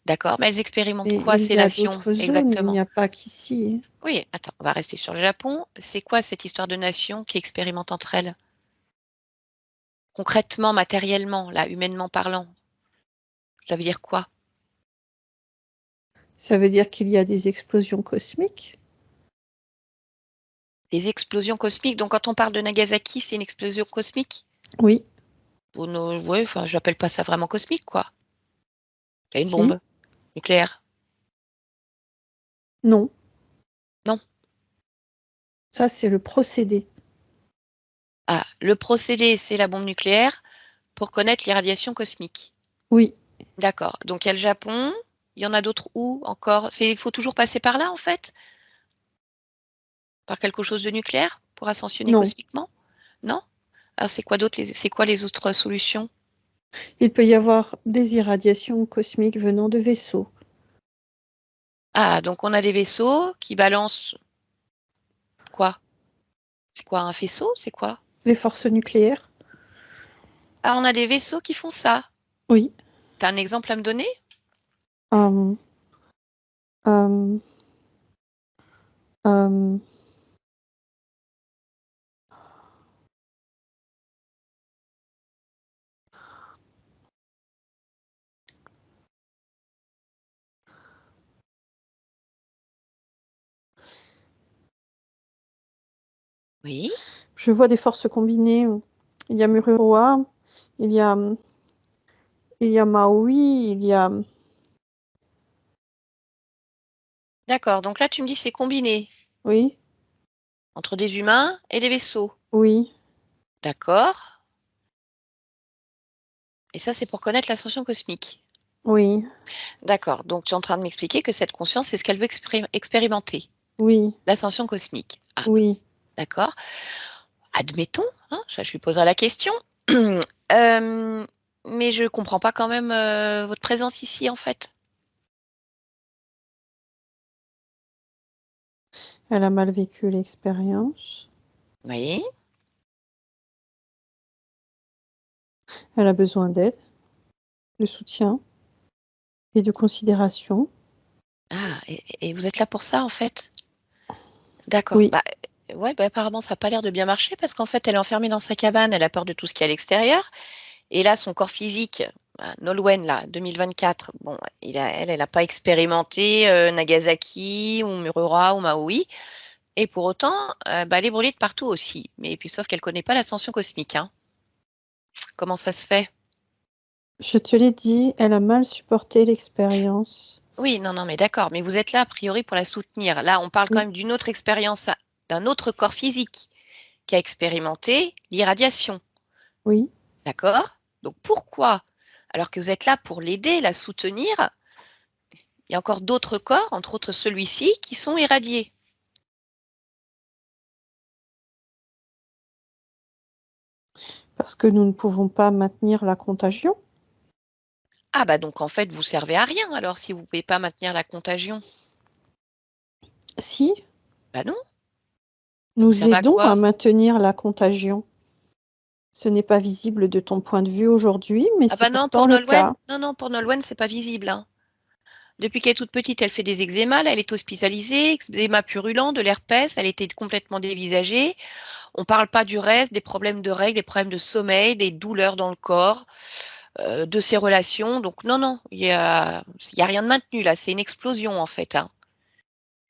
D'accord, mais elles expérimentent Mais quoi il ces y a nations d'autres zones, il n'y exactement? a pas qu'ici. Oui, attends, on va rester sur le Japon. C'est quoi cette histoire de nations qui expérimentent entre elles? Concrètement, matériellement, là, humainement parlant, ça veut dire quoi? Ça veut dire qu'il y a des explosions cosmiques? Des explosions cosmiques. Donc, quand on parle de Nagasaki, c'est une explosion cosmique? Oui. Oui, enfin, je n'appelle pas ça vraiment cosmique, quoi. Il y a une Si. bombe nucléaire. Non. Non. Ça, c'est le procédé. Ah, le procédé, c'est la bombe nucléaire pour connaître l'irradiation cosmique. Oui. D'accord. Donc, il y a le Japon. Il y en a d'autres où encore? Il faut toujours passer par là, en fait? Par quelque chose de nucléaire pour ascensionner Non. cosmiquement? Non? Alors, c'est quoi les autres solutions? Il peut y avoir des irradiations cosmiques venant de vaisseaux. Ah, donc on a des vaisseaux qui balancent quoi? C'est quoi, un faisceau? C'est quoi? Des forces nucléaires? Ah, on a des vaisseaux qui font ça. Oui. T'as un exemple à me donner? Euh, euh, euh, Oui. je vois des forces combinées. Il y a Mururoa, il y a Maui, il y a... D'accord. Donc là, tu me dis c'est combiné Oui, entre des humains et des vaisseaux. oui, D'accord. Et ça, c'est pour connaître l'ascension cosmique. oui, D'accord. Donc tu es en train de m'expliquer que cette conscience, c'est ce qu'elle veut expérimenter. oui, L'ascension cosmique. Ah, oui. d'accord. Admettons, hein, je lui poserai la question. Mais je ne comprends pas quand même votre présence ici, en fait. Elle a mal vécu l'expérience. Oui. Elle a besoin d'aide, de soutien et de considération. Ah, et vous êtes là pour ça, en fait? D'accord. Oui, Bah, ouais, bah, apparemment, ça n'a pas l'air de bien marcher parce qu'en fait, elle est enfermée dans sa cabane, elle a peur de tout ce qui est à l'extérieur. Et là, son corps physique, Nolwenn, là, 2024, bon, elle n'a pas expérimenté Nagasaki ou Mururoa ou Maui. Et pour autant, bah, elle est brûlée de partout aussi. Mais puis, sauf qu'elle ne connaît pas l'ascension cosmique, hein. Comment ça se fait? je te l'ai dit, elle a mal supporté l'expérience. Oui, non, non, mais d'accord. Mais vous êtes là, a priori, pour la soutenir. Là, on parle quand Oui, même d'une autre expérience, d'un autre corps physique qui a expérimenté l'irradiation. oui, D'accord? Donc pourquoi, alors que vous êtes là pour l'aider, la soutenir, il y a encore d'autres corps, entre autres celui-ci, qui sont irradiés? parce que nous ne pouvons pas maintenir la contagion. Ah bah donc en fait, vous servez à rien alors si vous ne pouvez pas maintenir la contagion. Si, Bah non, vous nous servez à aidons à quoi? maintenir la contagion. Ce n'est pas visible de ton point de vue aujourd'hui, mais Ah c'est bah non, pourtant pour le Nolwenn, cas. non, non, pour Nolwenn, c'est pas visible, hein. Depuis qu'elle est toute petite, elle fait des eczémas, là, elle est hospitalisée, eczéma purulent, de l'herpès, elle était complètement dévisagée. On ne parle pas du reste, des problèmes de règles, des problèmes de sommeil, des douleurs dans le corps. De ses relations. Donc non, non, il y a rien de maintenu là, c'est une explosion en fait, hein.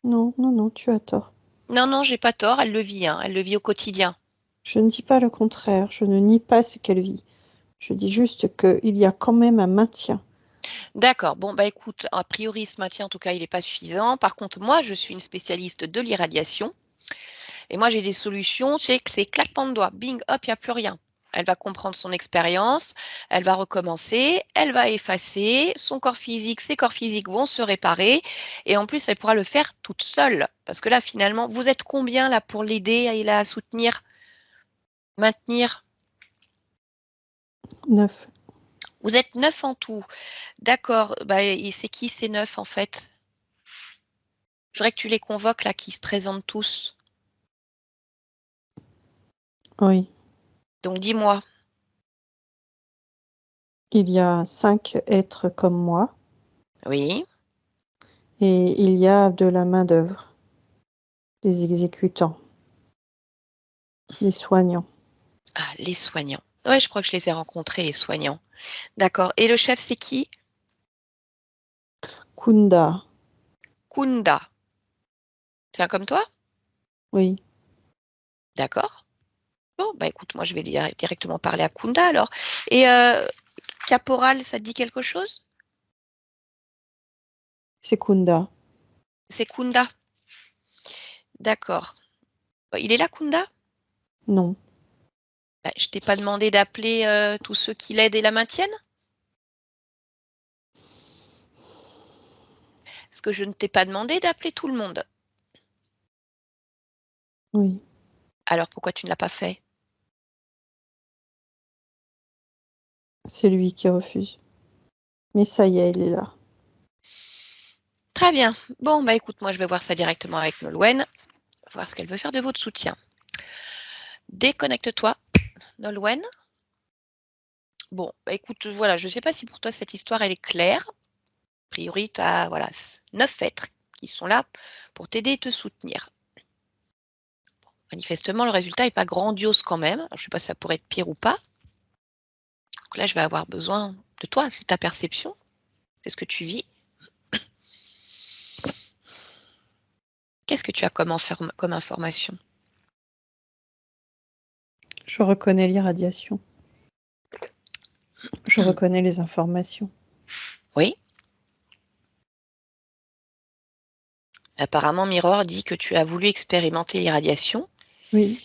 Non, non, non, tu as tort. Non, non, j'ai pas tort, elle le vit, hein, elle le vit au quotidien. Je ne dis pas le contraire, je ne nie pas ce qu'elle vit. Je dis juste qu'il y a quand même un maintien. D'accord, bon bah écoute, a priori ce maintien en tout cas il n'est pas suffisant. Par contre, moi je suis une spécialiste de l'irradiation et moi j'ai des solutions, c'est claquement de doigts, bing, hop, il n'y a plus rien. Elle va comprendre son expérience, elle va recommencer, elle va effacer, son corps physique, ses corps physiques vont se réparer et en plus elle pourra le faire toute seule. Parce que là finalement, vous êtes combien là pour l'aider et la soutenir, maintenir? 9. Vous êtes 9 en tout. D'accord, bah, et c'est qui ces 9 en fait? Je voudrais que tu les convoques là, qui se présentent tous. Oui. Donc dis-moi. Il y a 5 êtres comme moi Oui. et il y a de la main-d'œuvre, des exécutants, des soignants. Ah, les soignants. Ouais, je crois que je les ai rencontrés, les soignants. D'accord. Et le chef, c'est qui? Kunda, Kunda. C'est un comme toi? Oui. D'accord. Bon, bah écoute, moi je vais directement parler à Kunda alors. Et caporal, ça te dit quelque chose? C'est Kunda. C'est Kunda. D'accord. Il est là, Kunda? Non. Bah, je t'ai pas demandé d'appeler tous ceux qui l'aident et la maintiennent? Parce que je ne t'ai pas demandé d'appeler tout le monde. Oui. Alors pourquoi tu ne l'as pas fait? C'est lui qui refuse. Mais ça y est, il est là. Très bien. Bon, bah écoute, moi je vais voir ça directement avec Nolwenn, voir ce qu'elle veut faire de votre soutien. Déconnecte-toi, Nolwenn. Bon, bah écoute, voilà, je ne sais pas si pour toi cette histoire elle est claire. A priori, tu as voilà, 9 êtres qui sont là pour t'aider et te soutenir. Manifestement, le résultat n'est pas grandiose quand même. Je ne sais pas si ça pourrait être pire ou pas. Donc là, je vais avoir besoin de toi, c'est ta perception, c'est ce que tu vis. Qu'est-ce que tu as comme information? Je reconnais l'irradiation. Je reconnais les informations. Oui. Apparemment, Mirror dit que tu as voulu expérimenter l'irradiation. Oui.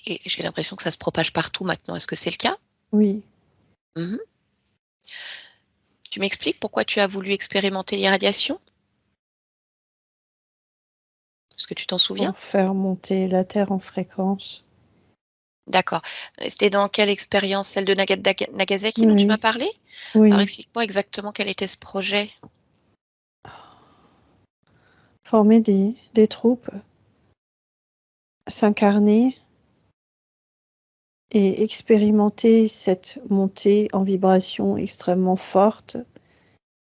Et j'ai l'impression que ça se propage partout maintenant. Est-ce que c'est le cas? Oui. Mhm. Tu m'expliques pourquoi tu as voulu expérimenter l'irradiation? Est-ce que tu t'en souviens? Pour faire monter la Terre en fréquence. D'accord. C'était dans quelle expérience? Celle de Nagasaki dont tu m'as Oui. parlé? Alors Oui. explique-moi exactement quel était ce projet. Former des troupes, s'incarner et expérimenter cette montée en vibration extrêmement forte,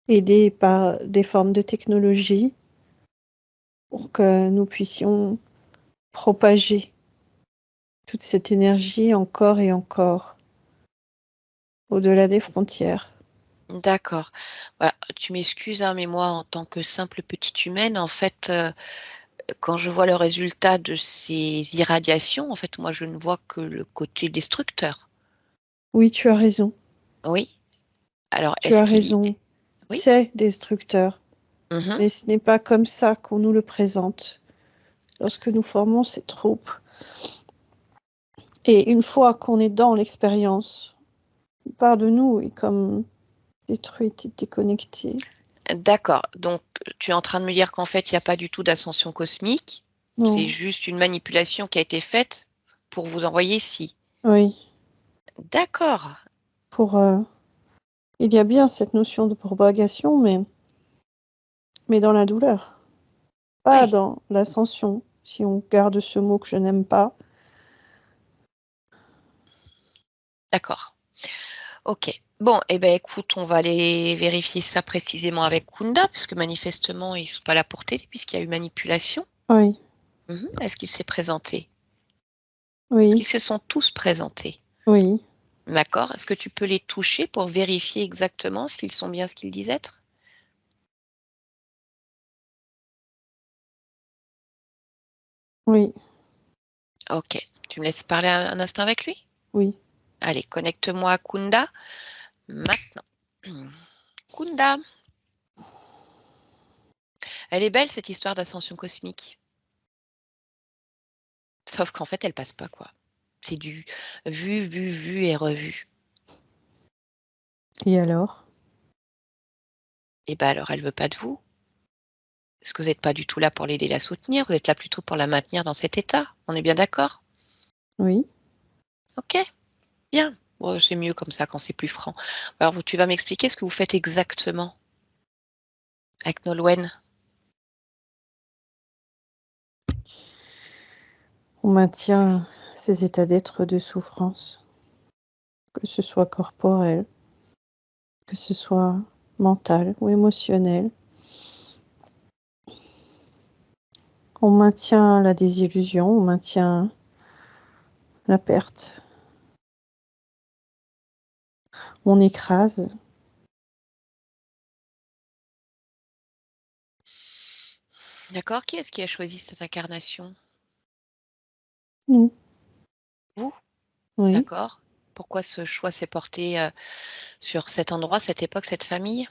aidée par des formes de technologie pour que nous puissions propager toute cette énergie encore et encore, au-delà des frontières. D'accord. Bah, tu m'excuses, hein, mais moi, en tant que simple petite humaine, en fait, quand je vois le résultat de ces irradiations, en fait, moi, je ne vois que le côté destructeur. Oui, tu as raison. Oui. Alors, Tu est-ce as qu'il y... raison. Oui. C'est destructeur, Mhm. mais ce n'est pas comme ça qu'on nous le présente lorsque nous formons ces troupes. Et une fois qu'on est dans l'expérience, une part de nous est comme détruite et déconnectée. D'accord. Donc, tu es en train de me dire qu'en fait, il n'y a pas du tout d'ascension cosmique. C'est Non, juste une manipulation qui a été faite pour vous envoyer ici. oui, D'accord. pour, il y a bien cette notion de propagation, mais dans la douleur, pas Oui, dans l'ascension, si on garde ce mot que je n'aime pas. d'accord. Ok. Bon, eh ben, écoute, on va aller vérifier ça précisément avec Kunda, puisque manifestement, ils ne sont pas là pour t'aider, puisqu'il y a eu manipulation. Oui, Mhm. Est-ce qu'il s'est présenté? Est-ce qu'ils oui, se sont tous présentés? oui, D'accord. Est-ce que tu peux les toucher pour vérifier exactement s'ils sont bien ce qu'ils disent être? oui, Ok. Tu me laisses parler un instant avec lui? oui. Allez, connecte-moi à Kunda maintenant. Kunda, elle est belle cette histoire d'ascension cosmique. Sauf qu'en fait, elle passe pas, quoi. C'est du vu, vu, vu et revu. Et alors? Et ben alors, elle veut pas de vous. Parce que vous n'êtes pas du tout là pour l'aider, la soutenir. Vous êtes là plutôt pour la maintenir dans cet état. On est bien d'accord? Oui, Ok, bien. Bon, c'est mieux comme ça quand c'est plus franc. Alors, tu vas m'expliquer ce que vous faites exactement avec Nolwenn. on maintient ces états d'être de souffrance, que ce soit corporel, que ce soit mental ou émotionnel. On maintient la désillusion, on maintient la perte, on écrase. D'accord. Qui est-ce qui a choisi cette incarnation? Nous. Vous? Oui. D'accord. Pourquoi ce choix s'est porté sur cet endroit, cette époque, cette famille?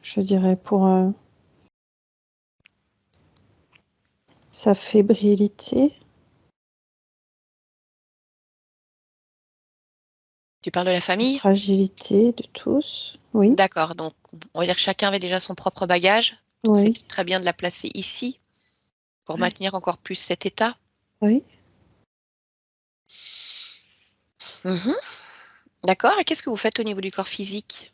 Je dirais pour sa fébrilité. Tu parles de la La famille? fragilité de tous. Oui. D'accord. Donc, on va dire que chacun avait déjà son propre bagage. Donc, Oui. c'était très bien de la placer ici pour maintenir encore plus cet état. Oui. Mhm. D'accord. Et qu'est-ce que vous faites au niveau du corps physique?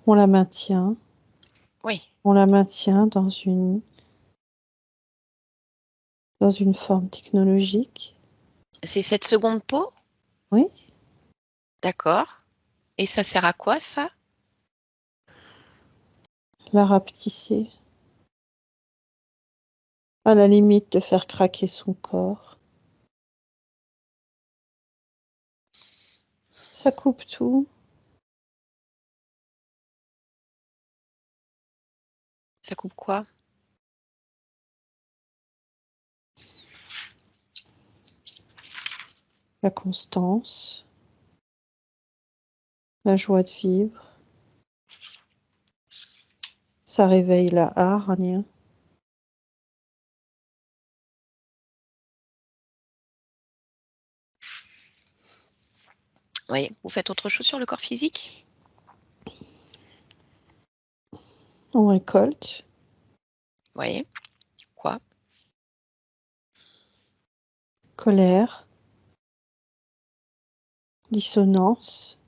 On la maintient. Oui. On la maintient dans une forme technologique. C'est cette seconde peau? Oui. D'accord. Et ça sert à quoi, ça? La rapetisser. À la limite de faire craquer son corps. Ça coupe tout. Ça coupe quoi? La constance. La joie de vivre. Ça réveille la hargne. Oui. Vous faites autre chose sur le corps physique? On récolte. Oui. Quoi? Colère. Dissonance.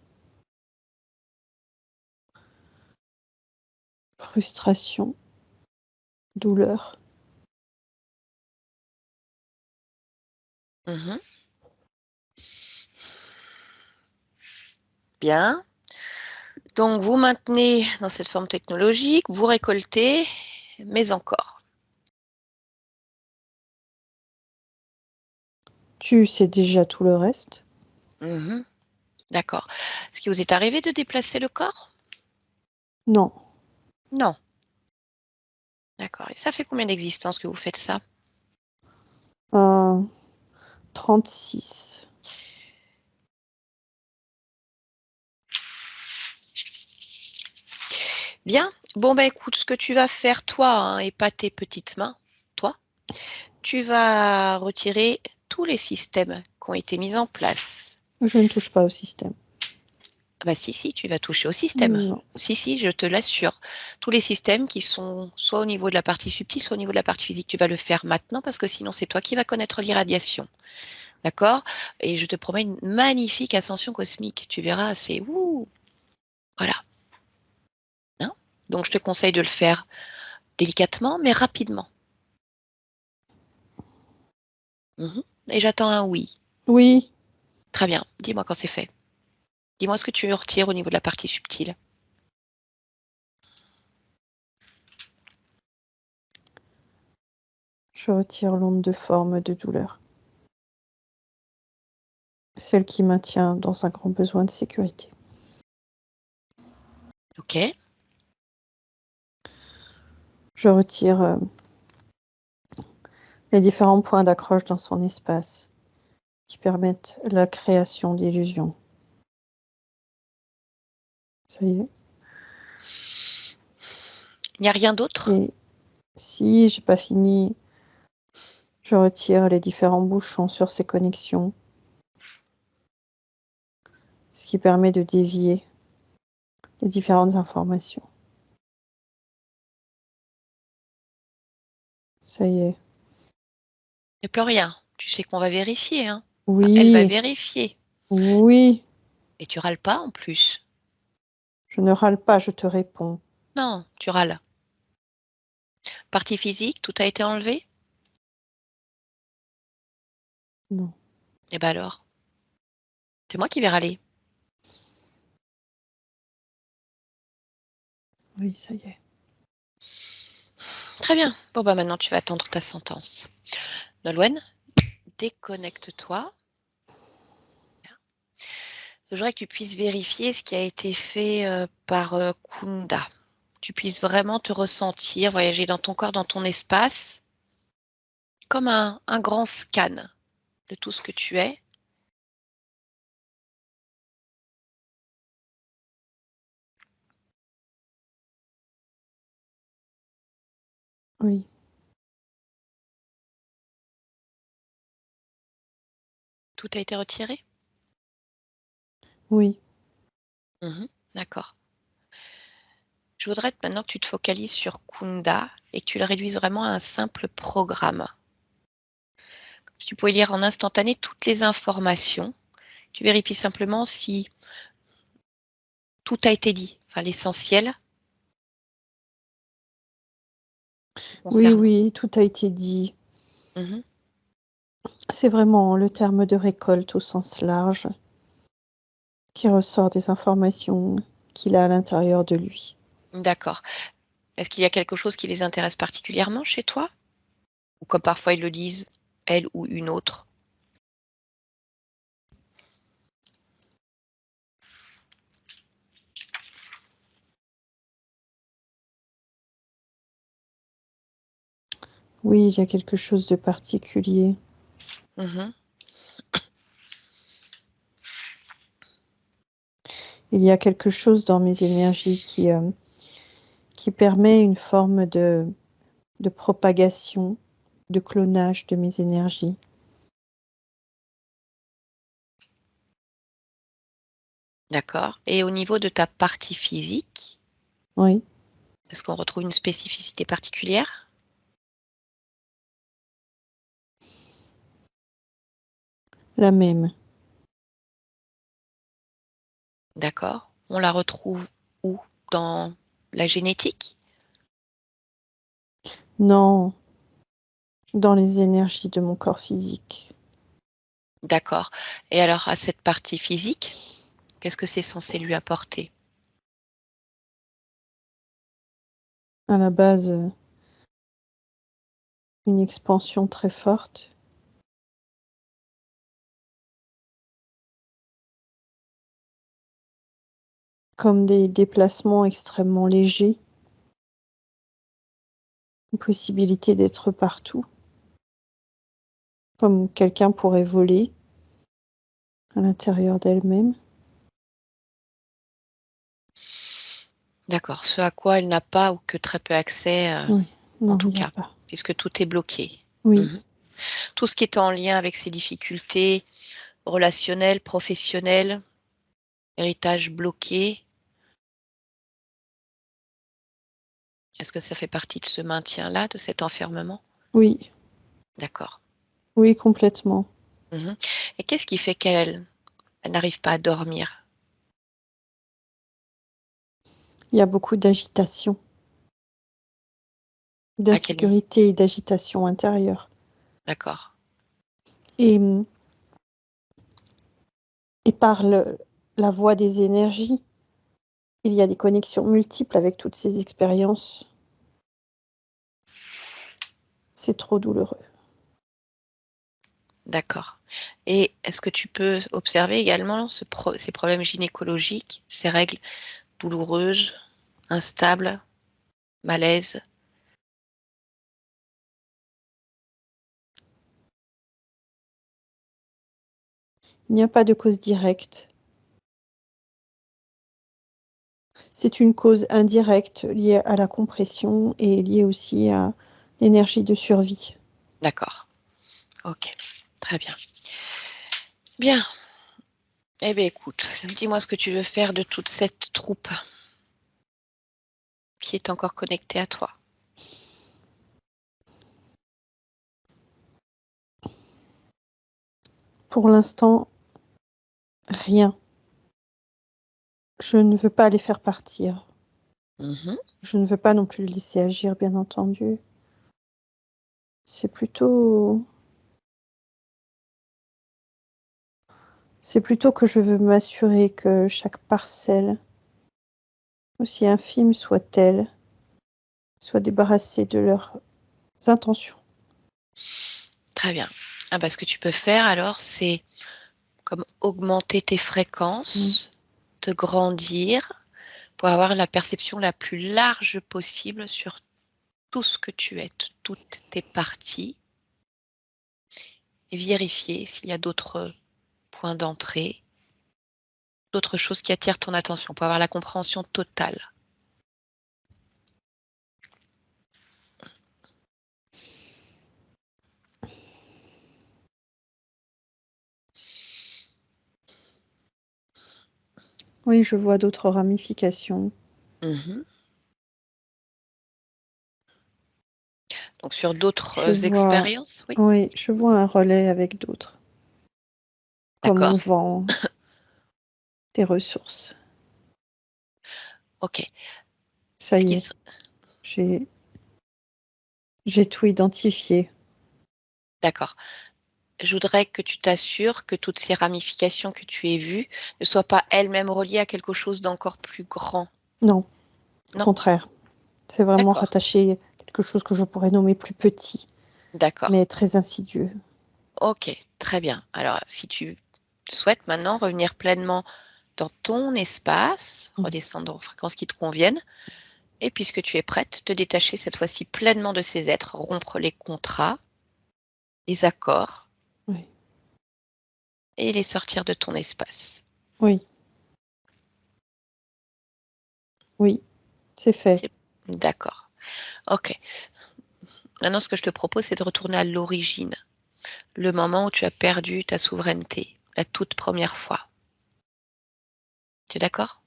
Frustration. Douleur. Mhm. Bien. Donc, vous maintenez dans cette forme technologique, vous récoltez, mais encore. Tu sais déjà tout le reste. Mhm. D'accord. Est-ce qu'il vous est arrivé de déplacer le corps? Non. Non. D'accord. Et ça fait combien d'existences que vous faites ça? 36. Bien. Bon, bah écoute, ce que tu vas faire, toi, hein, et pas tes petites mains, toi, tu vas retirer tous les systèmes qui ont été mis en place. Je ne touche pas au système. Bah si, tu vas toucher au système. Non. Si, je te l'assure. Tous les systèmes qui sont soit au niveau de la partie subtile, soit au niveau de la partie physique, tu vas le faire maintenant parce que sinon c'est toi qui vas connaître l'irradiation. D'accord? Et je te promets une magnifique ascension cosmique. Tu verras, c'est ouh. Voilà. Hein. Donc je te conseille de le faire délicatement, mais rapidement. Mhm. Et j'attends un oui. Oui. Très bien. Dis-moi quand c'est fait. Dis-moi ce que tu retires au niveau de la partie subtile. Je retire l'onde de forme de douleur. Celle qui maintient dans un grand besoin de sécurité. Ok. Je retire les différents points d'accroche dans son espace qui permettent la création d'illusions. Ça y est. Il n'y a rien d'autre? Et si j'ai pas fini, je retire les différents bouchons sur ces connexions, ce qui permet de dévier les différentes informations. Ça y est. Il n'y a plus rien. Tu sais qu'on va vérifier, hein? Enfin, elle va Oui, vérifier. oui. Et tu râles pas en plus. Je ne râle pas, je te réponds. Non, tu râles. Partie physique, tout a été enlevé? Non. Eh ben alors, c'est moi qui vais râler. Oui, ça y est. Très bien. Bon, bah maintenant, tu vas attendre ta sentence. Nolwenn, déconnecte-toi. Je voudrais que tu puisses vérifier ce qui a été fait par Kunda. Tu puisses vraiment te ressentir, voyager dans ton corps, dans ton espace, comme un grand scan de tout ce que tu es. Oui, Tout a été retiré? oui, D'accord. Je voudrais maintenant que tu te focalises sur Kunda et que tu le réduises vraiment à un simple programme. Si tu pouvais lire en instantané toutes les informations, tu vérifies simplement si tout a été dit, enfin l'essentiel oui, concernant. oui, tout a été dit. Mhm. C'est vraiment le terme de récolte au sens large qui ressort des informations qu'il a à l'intérieur de lui. D'accord. Est-ce qu'il y a quelque chose qui les intéresse particulièrement chez toi? Ou comme parfois ils le disent, elle ou une autre? Oui, il y a quelque chose de particulier. Mhm. Il y a quelque chose dans mes énergies qui permet une forme de propagation, de clonage de mes énergies. D'accord. Et au niveau de ta partie physique, Oui, est-ce qu'on retrouve une spécificité particulière? la même. D'accord. On la retrouve où? Dans la génétique? Non, dans les énergies de mon corps physique. D'accord. Et alors, à cette partie physique, qu'est-ce que c'est censé lui apporter? À la base, une expansion très forte. Comme des déplacements extrêmement légers, une possibilité d'être partout, comme quelqu'un pourrait voler à l'intérieur d'elle-même. D'accord. Ce à quoi elle n'a pas ou que très peu accès, Oui, en non, tout il n'y a cas, pas. puisque tout est bloqué. Oui, Mhm. Tout ce qui est en lien avec ses difficultés relationnelles, professionnelles, héritage bloqué, est-ce que ça fait partie de ce maintien-là, de cet enfermement? oui, D'accord. oui, complètement. Mhm. Et qu'est-ce qui fait elle n'arrive pas à dormir? Il y a beaucoup d'agitation, À quel niveau? d'insécurité et d'agitation intérieure. D'accord. Et, et par la voie des énergies, il y a des connexions multiples avec toutes ces expériences. C'est trop douloureux. D'accord. Et est-ce que tu peux observer également ces problèmes gynécologiques, ces règles douloureuses, instables, malaises? Il n'y a pas de cause directe. C'est une cause indirecte liée à la compression et liée aussi à l'énergie de survie. D'accord. Ok. Très bien. Bien. Eh bien, écoute, dis-moi ce que tu veux faire de toute cette troupe qui est encore connectée à toi. Pour l'instant, rien. Je ne veux pas les faire partir. Mhm. Je ne veux pas non plus les laisser agir, bien entendu. C'est plutôt... C'est plutôt que je veux m'assurer que chaque parcelle, aussi infime soit-elle, soit débarrassée de leurs intentions. Très bien. Ah bah, ce que tu peux faire alors, c'est comme augmenter tes fréquences, te grandir pour avoir la perception la plus large possible sur tout ce que tu es, toutes tes parties, et vérifier s'il y a d'autres points d'entrée, d'autres choses qui attirent ton attention pour avoir la compréhension totale. Oui, je vois d'autres ramifications. Mhm. Donc sur d'autres Je vois, expériences, oui. oui, je vois un relais avec d'autres. Comme on D'accord. vend des ressources. Ok. Ça Ce y qui est, j'ai tout identifié. D'accord. Je voudrais que tu t'assures que toutes ces ramifications que tu aies vues ne soient pas elles-mêmes reliées à quelque chose d'encore plus grand. Non, au Non? contraire. C'est vraiment D'accord. rattaché à quelque chose que je pourrais nommer plus petit, D'accord. mais très insidieux. Ok, très bien. Alors, si tu souhaites maintenant revenir pleinement dans ton espace, redescendre aux fréquences qui te conviennent, et puisque tu es prête, te détacher cette fois-ci pleinement de ces êtres, rompre les contrats, les accords, Oui, et les sortir de ton espace. oui, oui, c'est fait. D'accord. Ok. Maintenant, ce que je te propose, c'est de retourner à l'origine, le moment où tu as perdu ta souveraineté, la toute première fois. Tu es d'accord?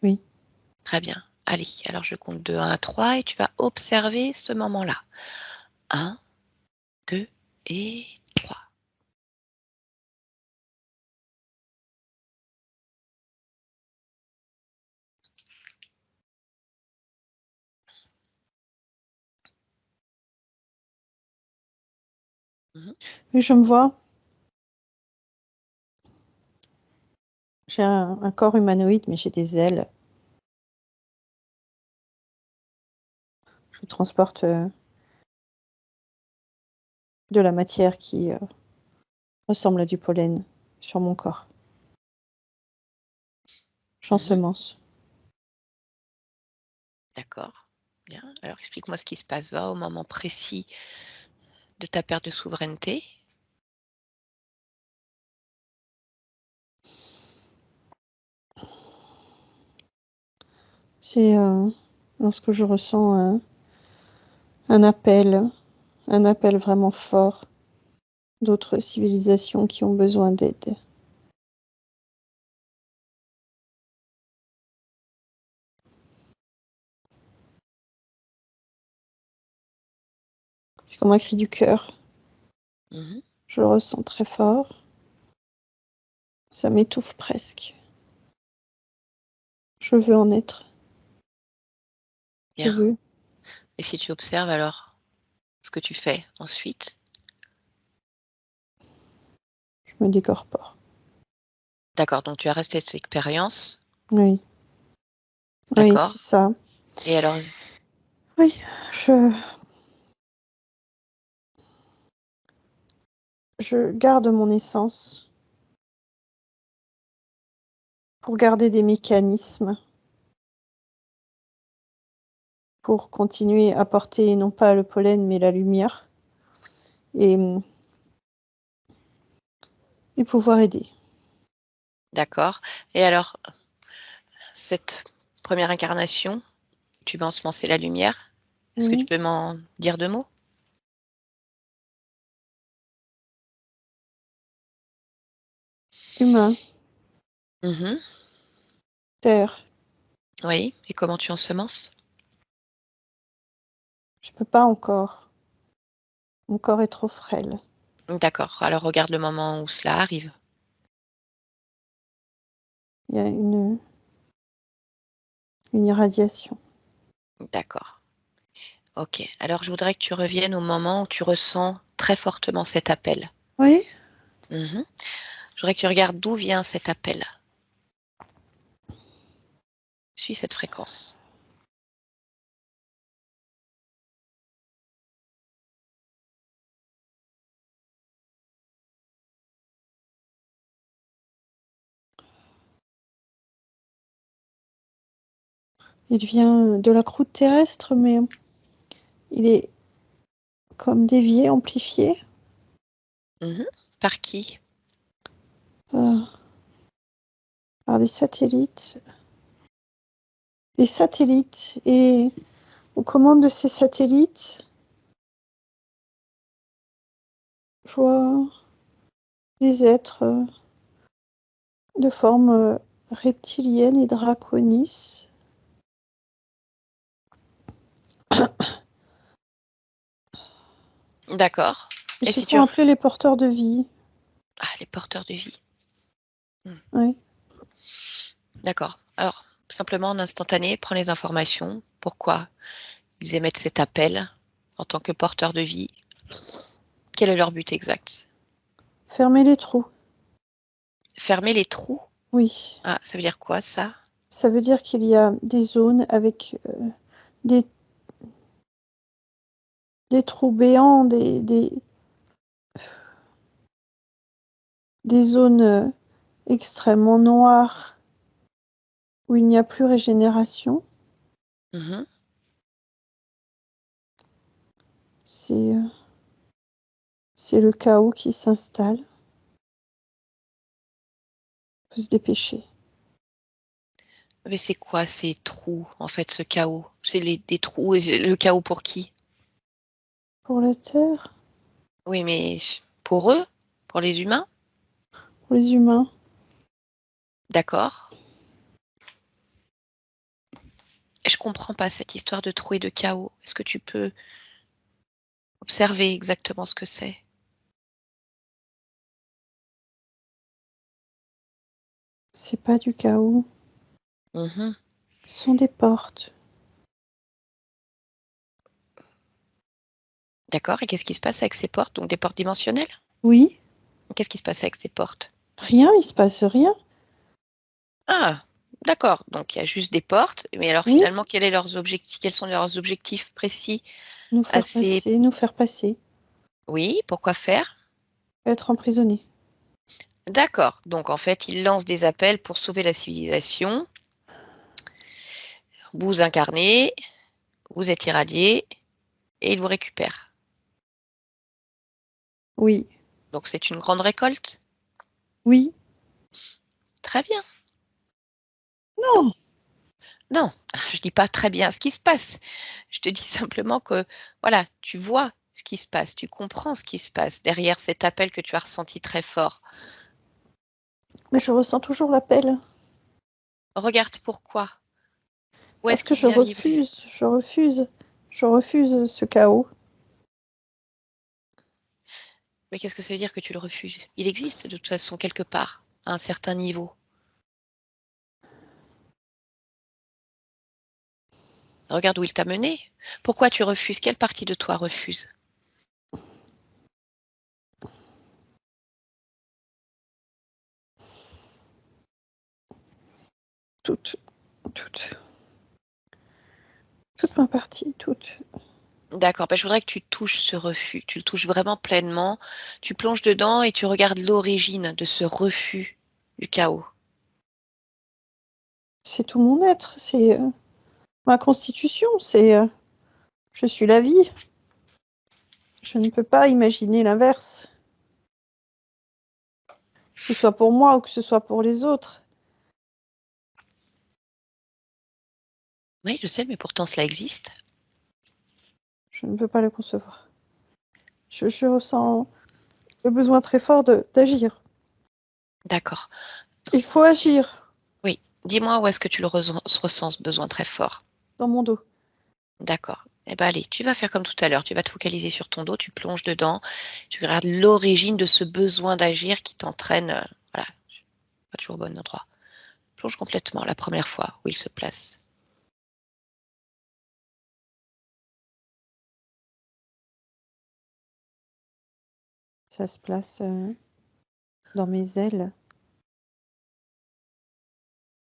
Oui. Très bien. Allez, alors je compte de 1 à 3 et tu vas observer ce moment-là. 1, 2 et 3. Mhm. Oui, je me vois. J'ai un corps humanoïde, mais j'ai des ailes. Je transporte de la matière qui ressemble à du pollen sur mon corps. Mhm. J'ensemence. D'accord. Bien. Alors explique-moi ce qui se passe. Va au moment précis de ta perte de souveraineté. C'est lorsque je ressens un appel vraiment fort d'autres civilisations qui ont besoin d'aide. C'est comme un cri du cœur. Mhm. Je le ressens très fort. Ça m'étouffe presque. Je veux en être. Je Bien. veux. Et si tu observes alors ce que tu fais ensuite? Je me décorpore. D'accord, donc tu as resté cette expérience. Oui. Oui, D'accord. c'est ça. Et alors, Oui, je garde mon essence pour garder des mécanismes, pour continuer à porter non pas le pollen mais la lumière et, et pouvoir aider. d'accord. Et alors, cette première incarnation, tu vas ensemencer la lumière. Est-ce que tu Oui. peux m'en dire 2 mots? Humain, Mhm. terre, Oui. Et comment tu ensemences? je peux pas encore. Mon corps est trop frêle. D'accord. Alors regarde le moment où cela arrive. Il y a une irradiation. D'accord. Ok. Alors je voudrais que tu reviennes au moment où tu ressens très fortement cet appel. Oui. Mhm. Je voudrais que tu regardes d'où vient cet appel. Suis cette fréquence. Il vient de la croûte terrestre, mais il est comme dévié, amplifié. Par qui? Par des satellites. Des satellites. Et aux commandes de ces satellites, je vois des êtres de forme reptilienne et draconis. D'accord. Ils Et se si font appeler les porteurs de vie. Ah, les porteurs de vie. Oui. D'accord. Alors, simplement en instantané, prends les informations. Pourquoi ils émettent cet appel en tant que porteurs de vie? Quel est leur but exact? Fermer les trous. Fermer les trous? Oui. Ah, ça veut dire quoi, ça? Ça veut dire qu'il y a des zones avec des trous béants, des zones extrêmement noires où il n'y a plus régénération. C'est le chaos qui s'installe. Il faut se dépêcher. Mais c'est quoi ces trous, en fait, ce chaos? C'est des trous, et le chaos pour qui? Pour la Terre, Oui, mais pour eux? Pour les humains? pour les humains. D'accord. Je comprends pas cette histoire de trous et de chaos. Est-ce que tu peux observer exactement ce que c'est? C'est pas du chaos. Ce sont des portes. D'accord. Et qu'est-ce qui se passe avec ces portes? Donc des portes dimensionnelles? Oui, Qu'est-ce qui se passe avec ces portes? rien, il se passe rien. Ah, d'accord. Donc il y a juste des portes. Mais alors Oui, finalement, quels sont leurs objectifs précis nous à faire ces... passer, nous faire passer, Oui, pourquoi faire? être emprisonné. D'accord. Donc en fait, ils lancent des appels pour sauver la civilisation. Vous incarnez, vous êtes irradié et ils vous récupèrent. Oui, Donc c'est une grande récolte. oui, Très bien. non. Non, je dis pas très bien ce qui se passe. Je te dis simplement que, voilà, tu vois ce qui se passe, tu comprends ce qui se passe derrière cet appel que tu as ressenti très fort. Mais je ressens toujours l'appel. Regarde pourquoi. Où est-ce Parce que qu'il vient vibrer? je refuse ce chaos. Mais qu'est-ce que ça veut dire que tu le refuses? Il existe de toute façon quelque part, à un certain niveau. Regarde où il t'a mené. Pourquoi tu refuses? Quelle partie de toi refuse? Toute, toute, toute ma partie, toute. D'accord, je voudrais que tu touches ce refus, tu le touches vraiment pleinement, tu plonges dedans et tu regardes l'origine de ce refus du chaos. C'est tout mon être, c'est ma constitution, je suis la vie. Je ne peux pas imaginer l'inverse. Que ce soit pour moi ou que ce soit pour les autres. Oui, je sais, mais pourtant cela existe. Je ne peux pas le concevoir. Je ressens le besoin très fort d'agir. D'accord. Il faut agir Oui, dis-moi où est-ce que tu le ressens ce besoin très fort. dans mon dos. D'accord. Eh bien allez, tu vas faire comme tout à l'heure, tu vas te focaliser sur ton dos, tu plonges dedans, tu regardes l'origine de ce besoin d'agir qui t'entraîne, voilà, pas toujours au bon endroit. Plonge complètement la première fois où il se place. Ça se place dans mes ailes,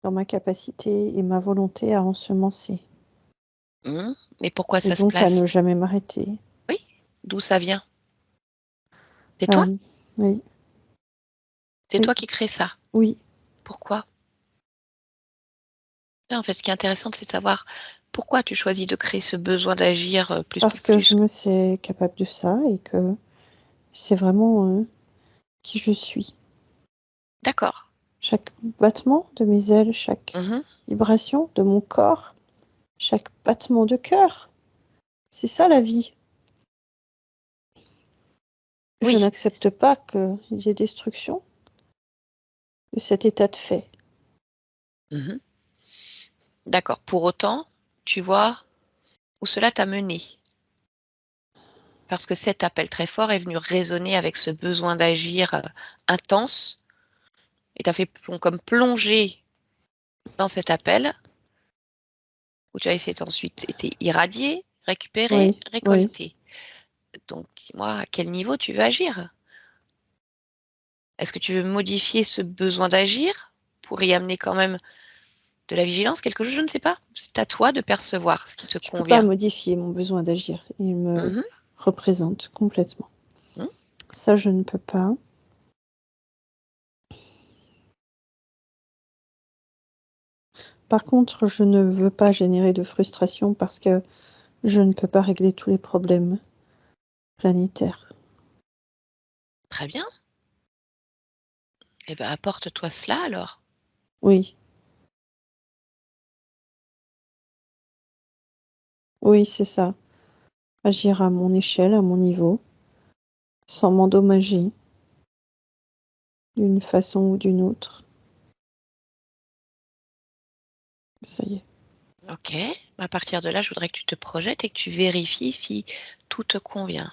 dans ma capacité et ma volonté à ensemencer. Mais pourquoi Et ça se donc à place? ne jamais m'arrêter. Oui, d'où ça vient? C'est toi? Oui, C'est oui, toi qui crée ça? oui. Pourquoi? En fait, ce qui est intéressant, c'est de savoir pourquoi tu choisis de créer ce besoin d'agir plus, Parce plus, que plus. je me sais capable de ça et que c'est vraiment qui je suis. D'accord. Chaque battement de mes ailes, chaque Mhm. vibration de mon corps, chaque battement de cœur. C'est ça la vie. Je Oui. n'accepte pas qu'il y ait destruction de cet état de fait. Mhm. D'accord. Pour autant, tu vois où cela t'a mené. Parce que cet appel très fort est venu résonner avec ce besoin d'agir intense et t'a fait comme plonger dans cet appel où tu as ensuite été irradié, récupéré, Oui, oui. récolté. Donc, dis-moi, à quel niveau tu veux agir? Est-ce que tu veux modifier ce besoin d'agir pour y amener quand même de la vigilance, quelque chose? Je ne sais pas. C'est à toi de percevoir ce qui te Je peux pas convient. modifier mon besoin d'agir. Il me Mhm, représente complètement. mhm. Ça, je ne peux pas. Par contre, je ne veux pas générer de frustration parce que je ne peux pas régler tous les problèmes planétaires. Très bien. Eh bien, apporte-toi cela alors. Oui, oui, c'est ça. Agir à mon échelle, à mon niveau, sans m'endommager d'une façon ou d'une autre. Ça y est. Ok. À partir de là, je voudrais que tu te projettes et que tu vérifies si tout te convient.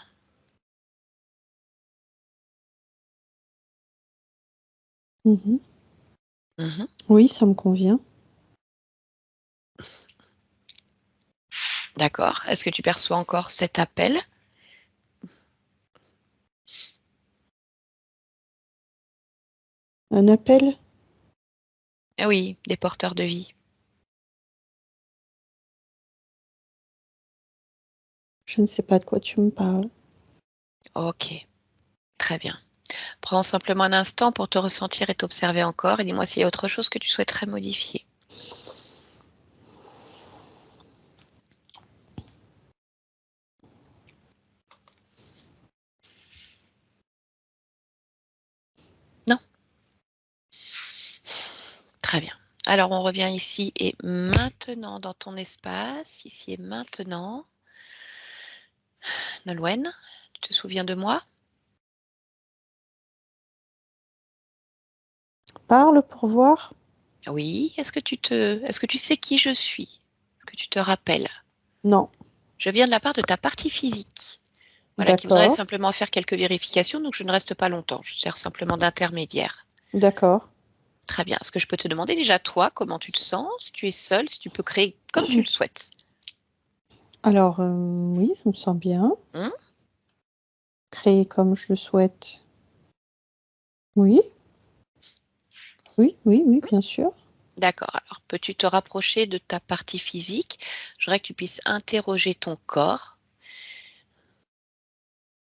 Mhm. Mhm. Oui, ça me convient. D'accord. Est-ce que tu perçois encore cet appel? Un appel? Ah oui, des porteurs de vie. Je ne sais pas de quoi tu me parles. Ok. Très bien. Prends simplement un instant pour te ressentir et t'observer encore et dis-moi s'il y a autre chose que tu souhaiterais modifier. Non? Très bien. Alors on revient ici et maintenant dans ton espace, ici et maintenant. Nolwenn, tu te souviens de moi? Parle pour voir? Oui. Est-ce que tu sais qui je suis? Est-ce que tu te rappelles? Non. Je viens de la part de ta partie physique. Voilà, qui voudrait D'accord. simplement faire quelques vérifications, donc je ne reste pas longtemps. Je sers simplement d'intermédiaire. D'accord. Très bien. Est-ce que je peux te demander déjà, toi, comment tu te sens? Si tu es seule, si tu peux créer comme tu le souhaites. Alors, oui, je me sens bien. Hum. Créer comme je le souhaite. Oui, oui, oui, oui, bien sûr. D'accord. Alors, peux-tu te rapprocher de ta partie physique? Je voudrais que tu puisses interroger ton corps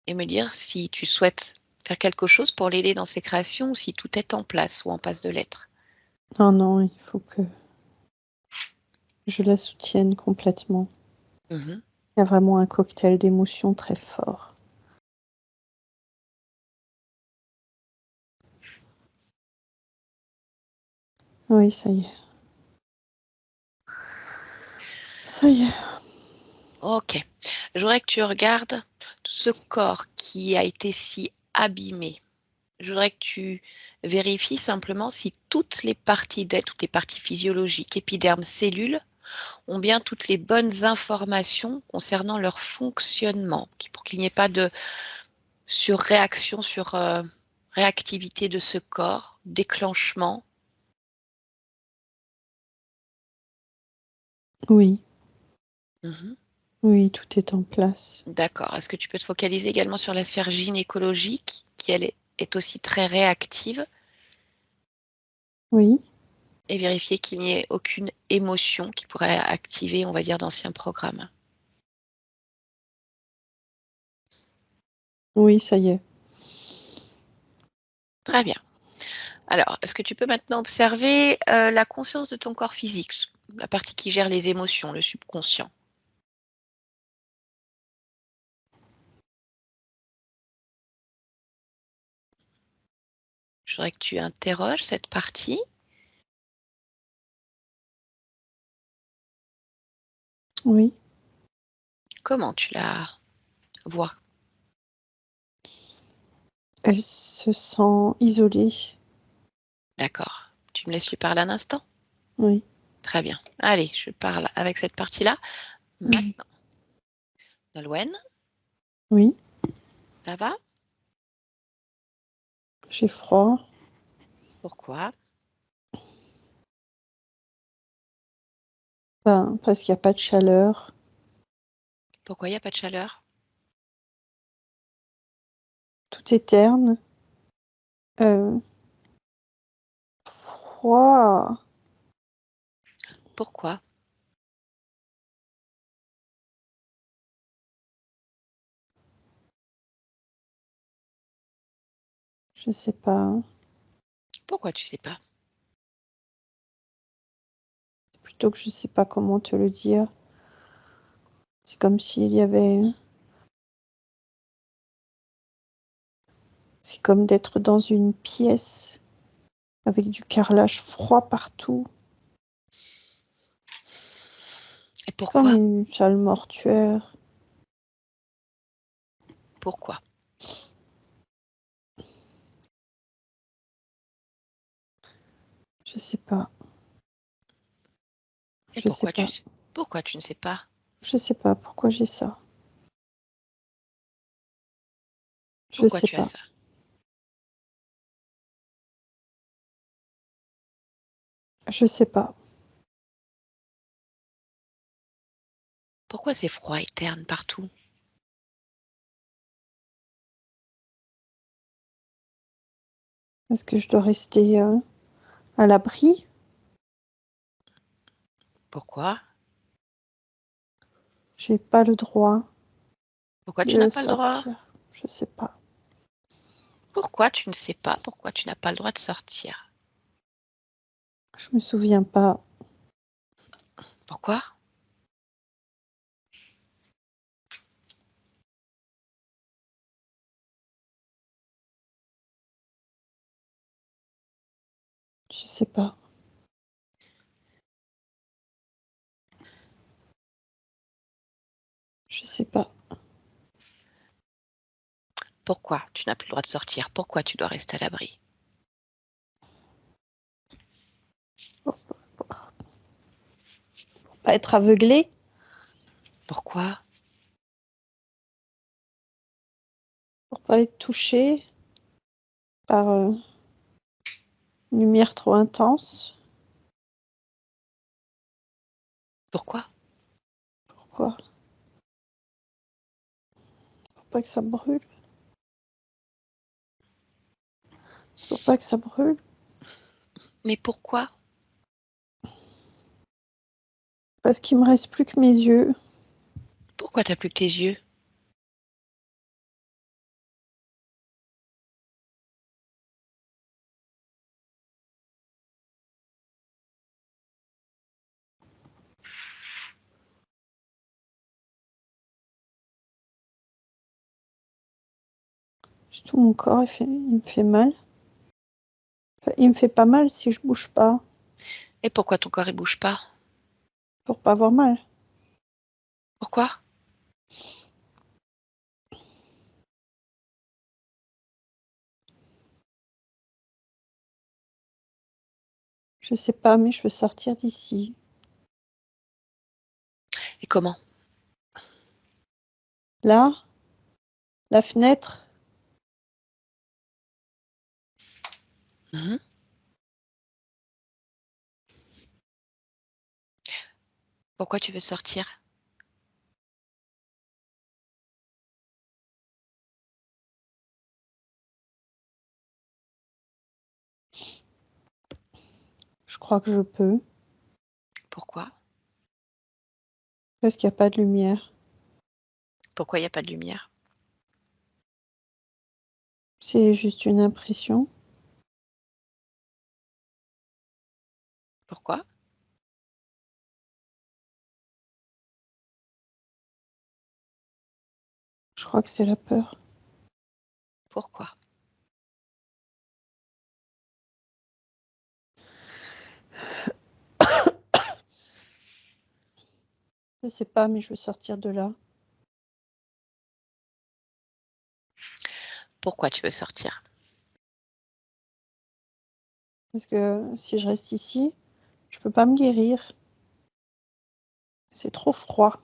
et me dire si tu souhaites faire quelque chose pour l'aider dans ses créations ou si tout est en place ou en passe de l'être. Non, non, il faut que je la soutienne complètement. Mhm. Il y a vraiment un cocktail d'émotions très fort. Oui, ça y est. Ça y est. Ok. Je voudrais que tu regardes ce corps qui a été si abîmé. Je voudrais que tu vérifies simplement si toutes les parties d'être, toutes les parties physiologiques, épiderme, cellules, ont bien toutes les bonnes informations concernant leur fonctionnement, pour qu'il n'y ait pas de surréaction, sur réactivité de ce corps, déclenchement. Oui, Mhm. oui, tout est en place. D'accord. Est-ce que tu peux te focaliser également sur la sphère gynécologique, qui elle est aussi très réactive, Oui, et vérifier qu'il n'y ait aucune émotion qui pourrait activer, on va dire, d'anciens programmes. oui, ça y est. Très bien. Alors, est-ce que tu peux maintenant observer la conscience de ton corps physique, la partie qui gère les émotions, le subconscient? Je voudrais que tu interroges cette partie. Oui, Comment tu la vois? elle se sent isolée. D'accord. Tu me laisses lui parler un instant? Oui. Très bien. Allez, je parle avec cette partie-là Mhm. maintenant. Nolwenn, Oui, ça va? j'ai froid. Pourquoi? Ben, parce qu'il n'y a pas de chaleur. Pourquoi il n'y a pas de chaleur? Tout est terne. Euh, Froid. Pourquoi? Je sais pas. Pourquoi tu sais pas? Plutôt que je sais pas comment te le dire. C'est comme s'il y avait. C'est comme d'être dans une pièce avec du carrelage froid partout. Et Comme pourquoi? une salle mortuaire. Pourquoi? Je sais pas. Et Je sais pas. pourquoi tu ne sais pas? Je sais pas pourquoi j'ai ça. Je Pourquoi sais tu as pas. ça? Je sais pas. Pourquoi c'est froid et terne partout? Est-ce que je dois rester à l'abri? Pourquoi? J'ai pas le droit Pourquoi tu n'as de pas le droit? sortir. Je sais pas. Pourquoi tu ne sais pas pourquoi tu n'as pas le droit de sortir? Je me souviens pas. Pourquoi? Je sais pas. Je sais pas. Pourquoi tu n'as plus le droit de sortir? Pourquoi tu dois rester à l'abri? Pour pas être aveuglée, Pourquoi? pour pas être touchée par une lumière trop intense. Pourquoi? Pourquoi? Pour pas que ça brûle. C'est pour pas que ça brûle. Mais pourquoi? Parce qu'il me reste plus que mes yeux. Pourquoi t'as plus que tes yeux? Tout mon corps, il me fait mal. Enfin, il me fait pas mal si je bouge pas. Et pourquoi ton corps il bouge pas? Pour pas avoir mal. Pourquoi? Je sais pas, mais je veux sortir d'ici. Et comment? Là, la fenêtre, Mhm. Pourquoi tu veux sortir? je crois que je peux. Pourquoi? Parce qu'il n'y a pas de lumière. Pourquoi il n'y a pas de lumière? C'est juste une impression. Pourquoi? Je crois que c'est la peur. Pourquoi? Je sais pas, mais je veux sortir de là. Pourquoi tu veux sortir? Parce que si je reste ici, je peux pas me guérir. C'est trop froid.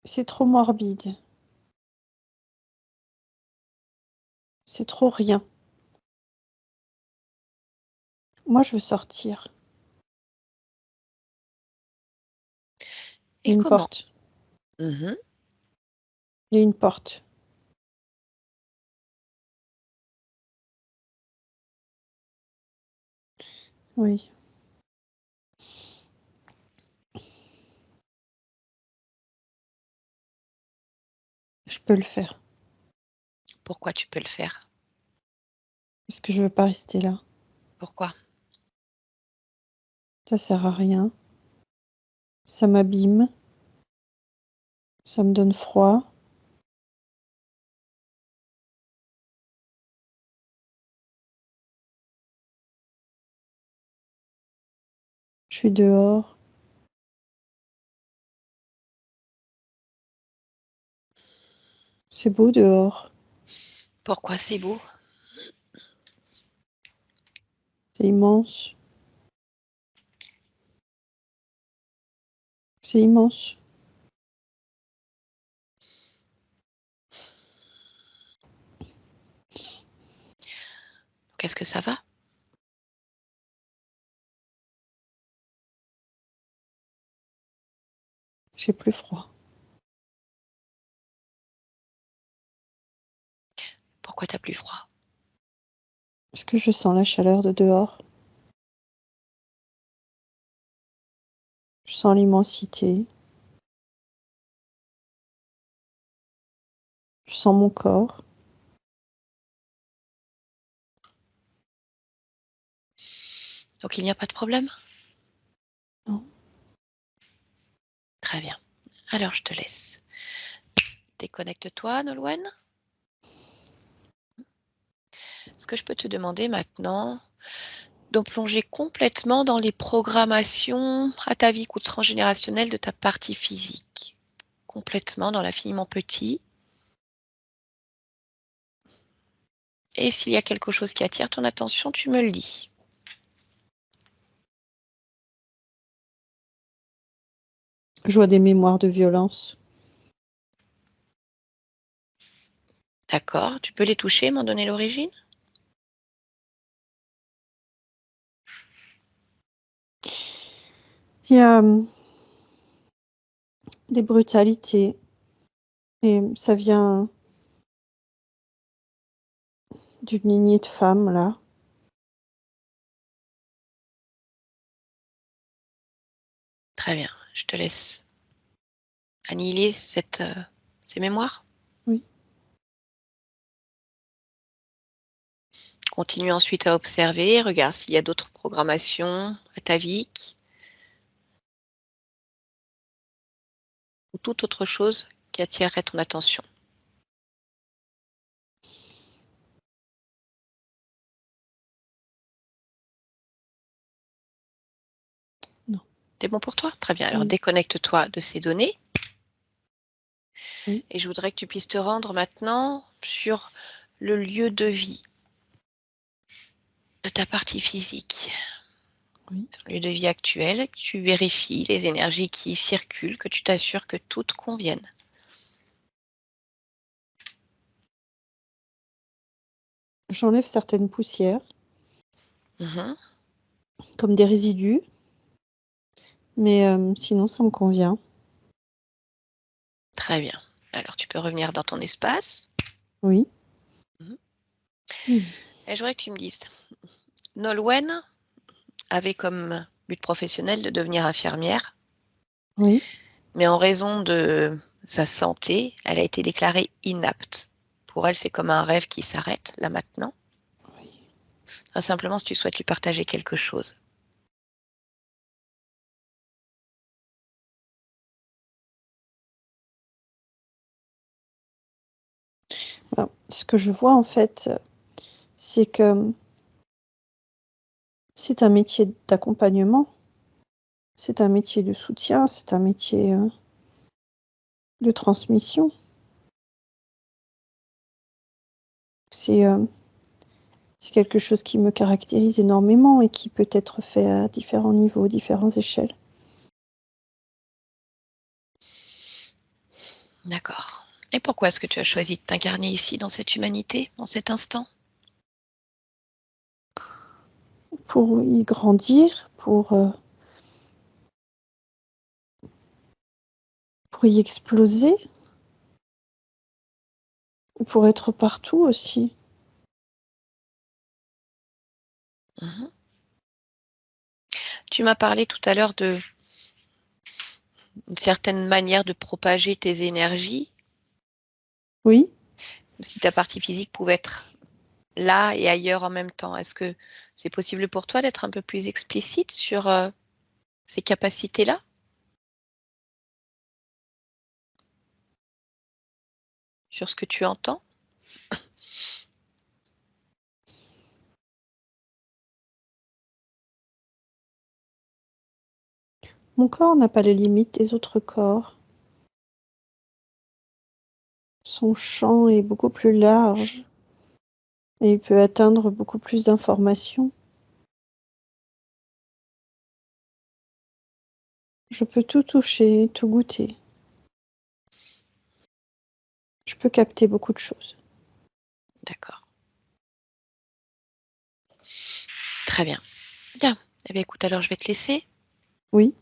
C'est trop morbide. C'est trop rien. Moi, je veux sortir. Et Une comment? porte. Mhm. Il y a une porte. Oui. Je peux le faire. Pourquoi tu peux le faire? Parce que je veux pas rester là. Pourquoi? Ça sert à rien. Ça m'abîme. Ça me donne froid. Je suis dehors. C'est beau dehors. Pourquoi c'est beau? C'est immense. C'est immense. Qu'est-ce que ça va? J'ai plus froid. Pourquoi t'as plus froid? Parce que je sens la chaleur de dehors. Je sens l'immensité. Je sens mon corps. Donc il n'y a pas de problème? Non. Très bien. Alors je te laisse. Déconnecte-toi, Nolwenn. Est-ce que je peux te demander maintenant de plonger complètement dans les programmations ataviques ou transgénérationnelles de ta partie physique? Complètement dans l'infiniment petit. Et s'il y a quelque chose qui attire ton attention, tu me le dis. Je vois des mémoires de violence. D'accord, tu peux les toucher, m'en donner l'origine? Il y a des brutalités. Et ça vient d'une lignée de femmes, là. Très bien, je te laisse annihiler ces mémoires. Oui. Continue ensuite à observer, regarde s'il y a d'autres programmations ataviques ou toute autre chose qui attirerait ton attention. Non. C'est bon pour toi? Très bien, alors Oui. déconnecte-toi de ces données. Oui. Et je voudrais que tu puisses te rendre maintenant sur le lieu de vie de ta partie physique. Oui. Ton lieu de vie actuel, que tu vérifies les énergies qui circulent, que tu t'assures que toutes conviennent. J'enlève certaines poussières, Mhm. comme des résidus. Mais sinon, ça me convient. Très bien. Alors tu peux revenir dans ton espace. Oui. Mhm. Mmh. Et je voudrais que tu me dises, Nolwenn avait comme but professionnel de devenir infirmière, Oui. mais en raison de sa santé, elle a été déclarée inapte. Pour elle, c'est comme un rêve qui s'arrête, là maintenant. Oui. Simplement, si tu souhaites lui partager quelque chose. ce que je vois en fait, c'est que c'est un métier d'accompagnement, c'est un métier de soutien, c'est un métier de transmission. C'est quelque chose qui me caractérise énormément et qui peut être fait à différents niveaux, différentes échelles. D'accord. Et pourquoi est-ce que tu as choisi de t'incarner ici, dans cette humanité, en cet instant? Pour y grandir, pour y exploser, pour être partout aussi. Mhm. Tu m'as parlé tout à l'heure d'une certaine manière de propager tes énergies. Oui, Si ta partie physique pouvait être là et ailleurs en même temps, est-ce que c'est possible pour toi d'être un peu plus explicite sur ces capacités-là? Sur ce que tu entends? mon corps n'a pas les limites des autres corps. Son champ est beaucoup plus large et il peut atteindre beaucoup plus d'informations. Je peux tout toucher, tout goûter. Je peux capter beaucoup de choses. D'accord. Très bien. Bien. Eh bien, écoute, alors je vais te laisser. Oui,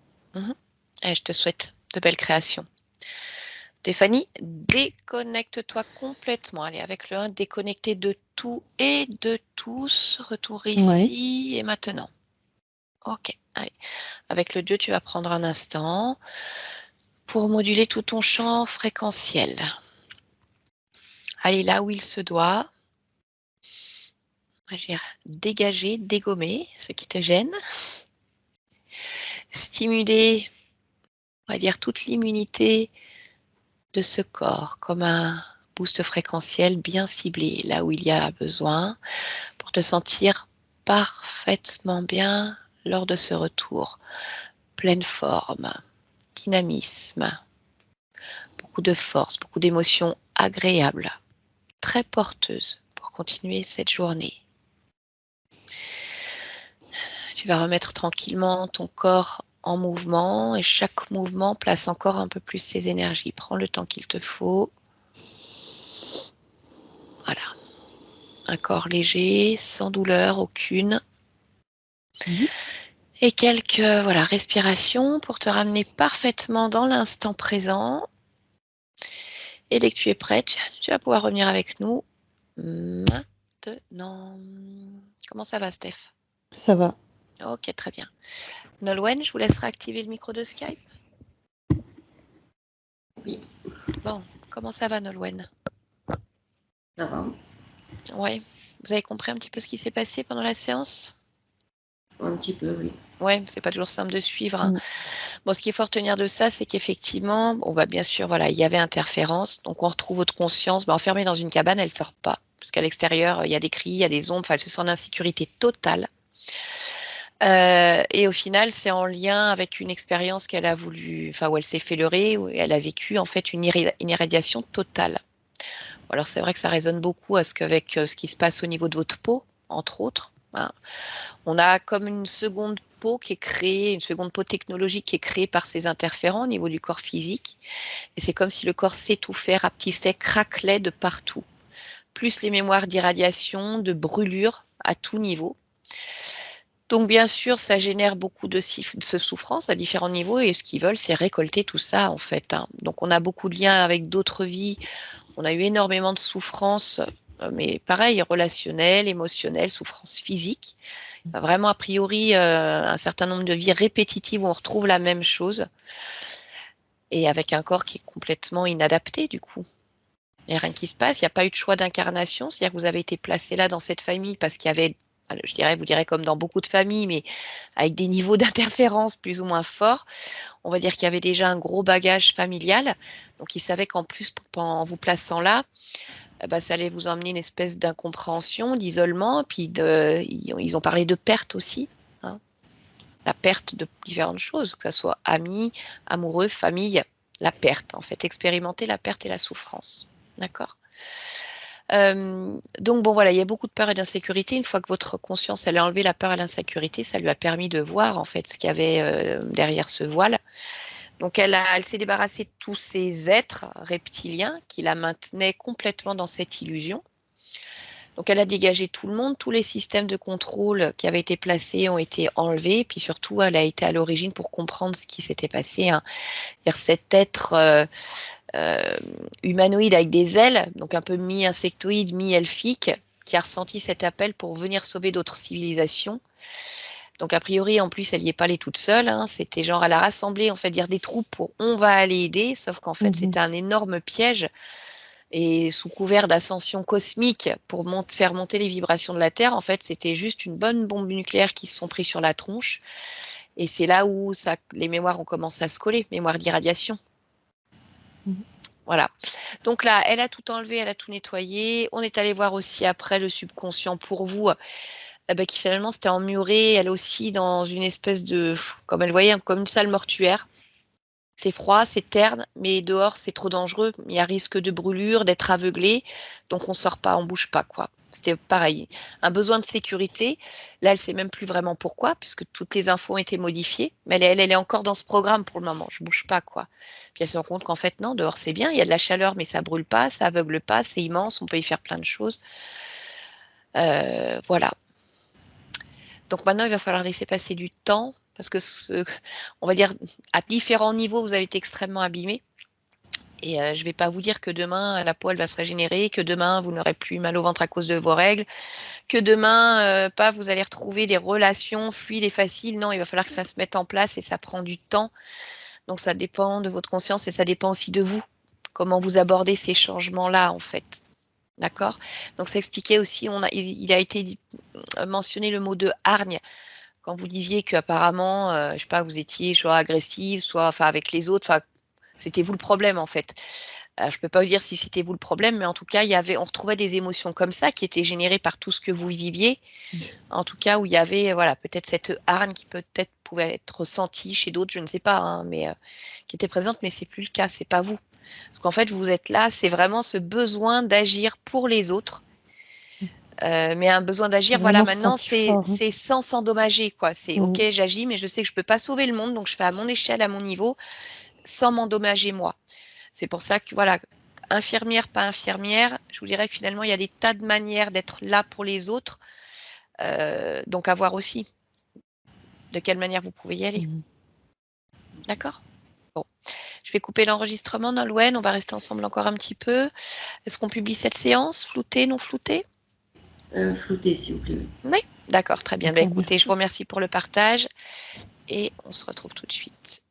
Et je te souhaite de belles créations. Stéphanie, déconnecte-toi complètement. Allez, avec le 1, déconnecter de tout et de tous. Retour ouais. ici et maintenant. Ok, allez. Avec le 2, tu vas prendre un instant pour moduler tout ton champ fréquentiel. Allez là où il se doit. Agir, dégager, dégommer ce qui te gêne. Stimuler, on va dire, toute l'immunité de ce corps comme un boost fréquentiel bien ciblé là où il y a besoin pour te sentir parfaitement bien lors de ce retour. Pleine forme, dynamisme, beaucoup de force, beaucoup d'émotions agréables, très porteuses pour continuer cette journée. Tu vas remettre tranquillement ton corps en mouvement et chaque mouvement place encore un peu plus ses énergies. Prends le temps qu'il te faut. Voilà. Un corps léger, sans douleur aucune. Et quelques respirations pour te ramener parfaitement dans l'instant présent. Et dès que tu es prête, tu vas pouvoir revenir avec nous maintenant. Comment ça va, Steph? Ça va. Ok, très bien. Nolwenn, je vous laisserai activer le micro de Skype. Oui. Bon, comment ça va, Nolwenn? Ça va. Ouais. Vous avez compris un petit peu ce qui s'est passé pendant la séance? Un petit peu, oui. Ouais, c'est pas toujours simple de suivre. Hein. Bon, ce qu'il faut retenir de ça, c'est qu'effectivement, bien sûr, il y avait interférence. Donc, on retrouve votre conscience, enfermée dans une cabane, elle sort pas. Parce qu'à l'extérieur, il y a des cris, il y a des ombres, elle se sent en insécurité totale. Et au final, c'est en lien avec une expérience qu'elle a voulu, où elle s'est fait leurrer, où elle a vécu en fait une irradiation totale. Alors c'est vrai que ça résonne beaucoup avec ce qui se passe au niveau de votre peau, entre autres. Hein. On a comme une seconde peau qui est créée, une seconde peau technologique qui est créée par ces interférents au niveau du corps physique. Et c'est comme si le corps s'étouffait, rapetissait, craquelait de partout. Plus les mémoires d'irradiation, de brûlure à tout niveau. Donc bien sûr, ça génère beaucoup de souffrance à différents niveaux et ce qu'ils veulent, c'est récolter tout ça en fait. Hein. Donc on a beaucoup de liens avec d'autres vies, on a eu énormément de souffrances, mais pareil, relationnelles, émotionnelles, souffrances physiques. Vraiment a priori un certain nombre de vies répétitives où on retrouve la même chose et avec un corps qui est complètement inadapté du coup. Il n'y a rien qui se passe, il n'y a pas eu de choix d'incarnation, c'est-à-dire que vous avez été placé là dans cette famille parce qu'il y avait, vous direz comme dans beaucoup de familles, mais avec des niveaux d'interférence plus ou moins forts. On va dire qu'il y avait déjà un gros bagage familial, donc ils savaient qu'en plus, en vous plaçant là, ça allait vous emmener une espèce d'incompréhension, d'isolement, puis ils ont parlé de perte aussi, hein. La perte de différentes choses, que ce soit amis, amoureux, famille, la perte en fait, expérimenter la perte et la souffrance, d'accord? Donc bon voilà, il y a beaucoup de peur et d'insécurité. Une fois que votre conscience elle a enlevé la peur et l'insécurité, ça lui a permis de voir en fait ce qu'il y avait derrière ce voile. Donc elle s'est débarrassée de tous ces êtres reptiliens qui la maintenaient complètement dans cette illusion. Donc elle a dégagé tout le monde, tous les systèmes de contrôle qui avaient été placés ont été enlevés, puis surtout elle a été à l'origine pour comprendre ce qui s'était passé, hein. C'est-à-dire cet être humanoïde avec des ailes, donc un peu mi-insectoïde, mi-elfique, qui a ressenti cet appel pour venir sauver d'autres civilisations. Donc a priori, en plus, elle n'y est pas allée toute seule, hein. C'était genre, elle a rassemblé, en fait, dire des troupes pour on va aller aider, sauf qu'en fait, c'était un énorme piège. Et sous couvert d'ascension cosmique pour faire monter les vibrations de la Terre, en fait, c'était juste une bonne bombe nucléaire qui se sont pris sur la tronche. Et c'est là où les mémoires ont commencé à se coller, mémoire d'irradiation. Voilà. Donc là, elle a tout enlevé, elle a tout nettoyé. On est allé voir aussi après le subconscient pour vous, qui finalement s'était emmuré, elle aussi, dans une espèce de, comme elle voyait, comme une salle mortuaire. C'est froid, c'est terne, mais dehors, c'est trop dangereux. Il y a risque de brûlure, d'être aveuglé. Donc, on sort pas, on bouge pas, quoi. C'était pareil. Un besoin de sécurité. Là, elle sait même plus vraiment pourquoi, puisque toutes les infos ont été modifiées. Mais elle est encore dans ce programme pour le moment. Je bouge pas, quoi. Puis elle se rend compte qu'en fait, non, dehors, c'est bien. Il y a de la chaleur, mais ça brûle pas, ça aveugle pas, c'est immense. On peut y faire plein de choses. Voilà. Donc maintenant, il va falloir laisser passer du temps parce que, on va dire, à différents niveaux, vous avez été extrêmement abîmés. Et je ne vais pas vous dire que demain, la peau elle va se régénérer, que demain, vous n'aurez plus mal au ventre à cause de vos règles, que demain, vous allez retrouver des relations fluides et faciles. Non, il va falloir que ça se mette en place et ça prend du temps. Donc, ça dépend de votre conscience et ça dépend aussi de vous. Comment vous abordez ces changements-là, en fait. D'accord? Donc, ça expliquait aussi, il a été mentionné le mot de hargne. Quand vous disiez qu'apparemment, je sais pas, vous étiez soit agressive, soit avec les autres, c'était vous le problème en fait. Je ne peux pas vous dire si c'était vous le problème, mais en tout cas, on retrouvait des émotions comme ça qui étaient générées par tout ce que vous viviez. En tout cas, où il y avait peut-être cette hargne qui peut-être pouvait être ressentie chez d'autres, je ne sais pas, hein, mais qui était présente, mais c'est plus le cas, c'est pas vous. Parce qu'en fait, vous êtes là, c'est vraiment ce besoin d'agir pour les autres. Mais un besoin d'agir, voilà, maintenant, c'est sans s'endommager, quoi. C'est OK, j'agis, mais je sais que je ne peux pas sauver le monde, donc je fais à mon échelle, à mon niveau, sans m'endommager moi. C'est pour ça que, voilà, infirmière, pas infirmière, je vous dirais que finalement, il y a des tas de manières d'être là pour les autres. Donc, à voir aussi de quelle manière vous pouvez y aller. D'accord ? Bon. Je vais couper l'enregistrement, Nolwenn. On va rester ensemble encore un petit peu. Est-ce qu'on publie cette séance? Floutée, non floutée? Floutée, s'il vous plaît. Oui, d'accord, très bien. Écoutez, je vous remercie pour le partage et on se retrouve tout de suite.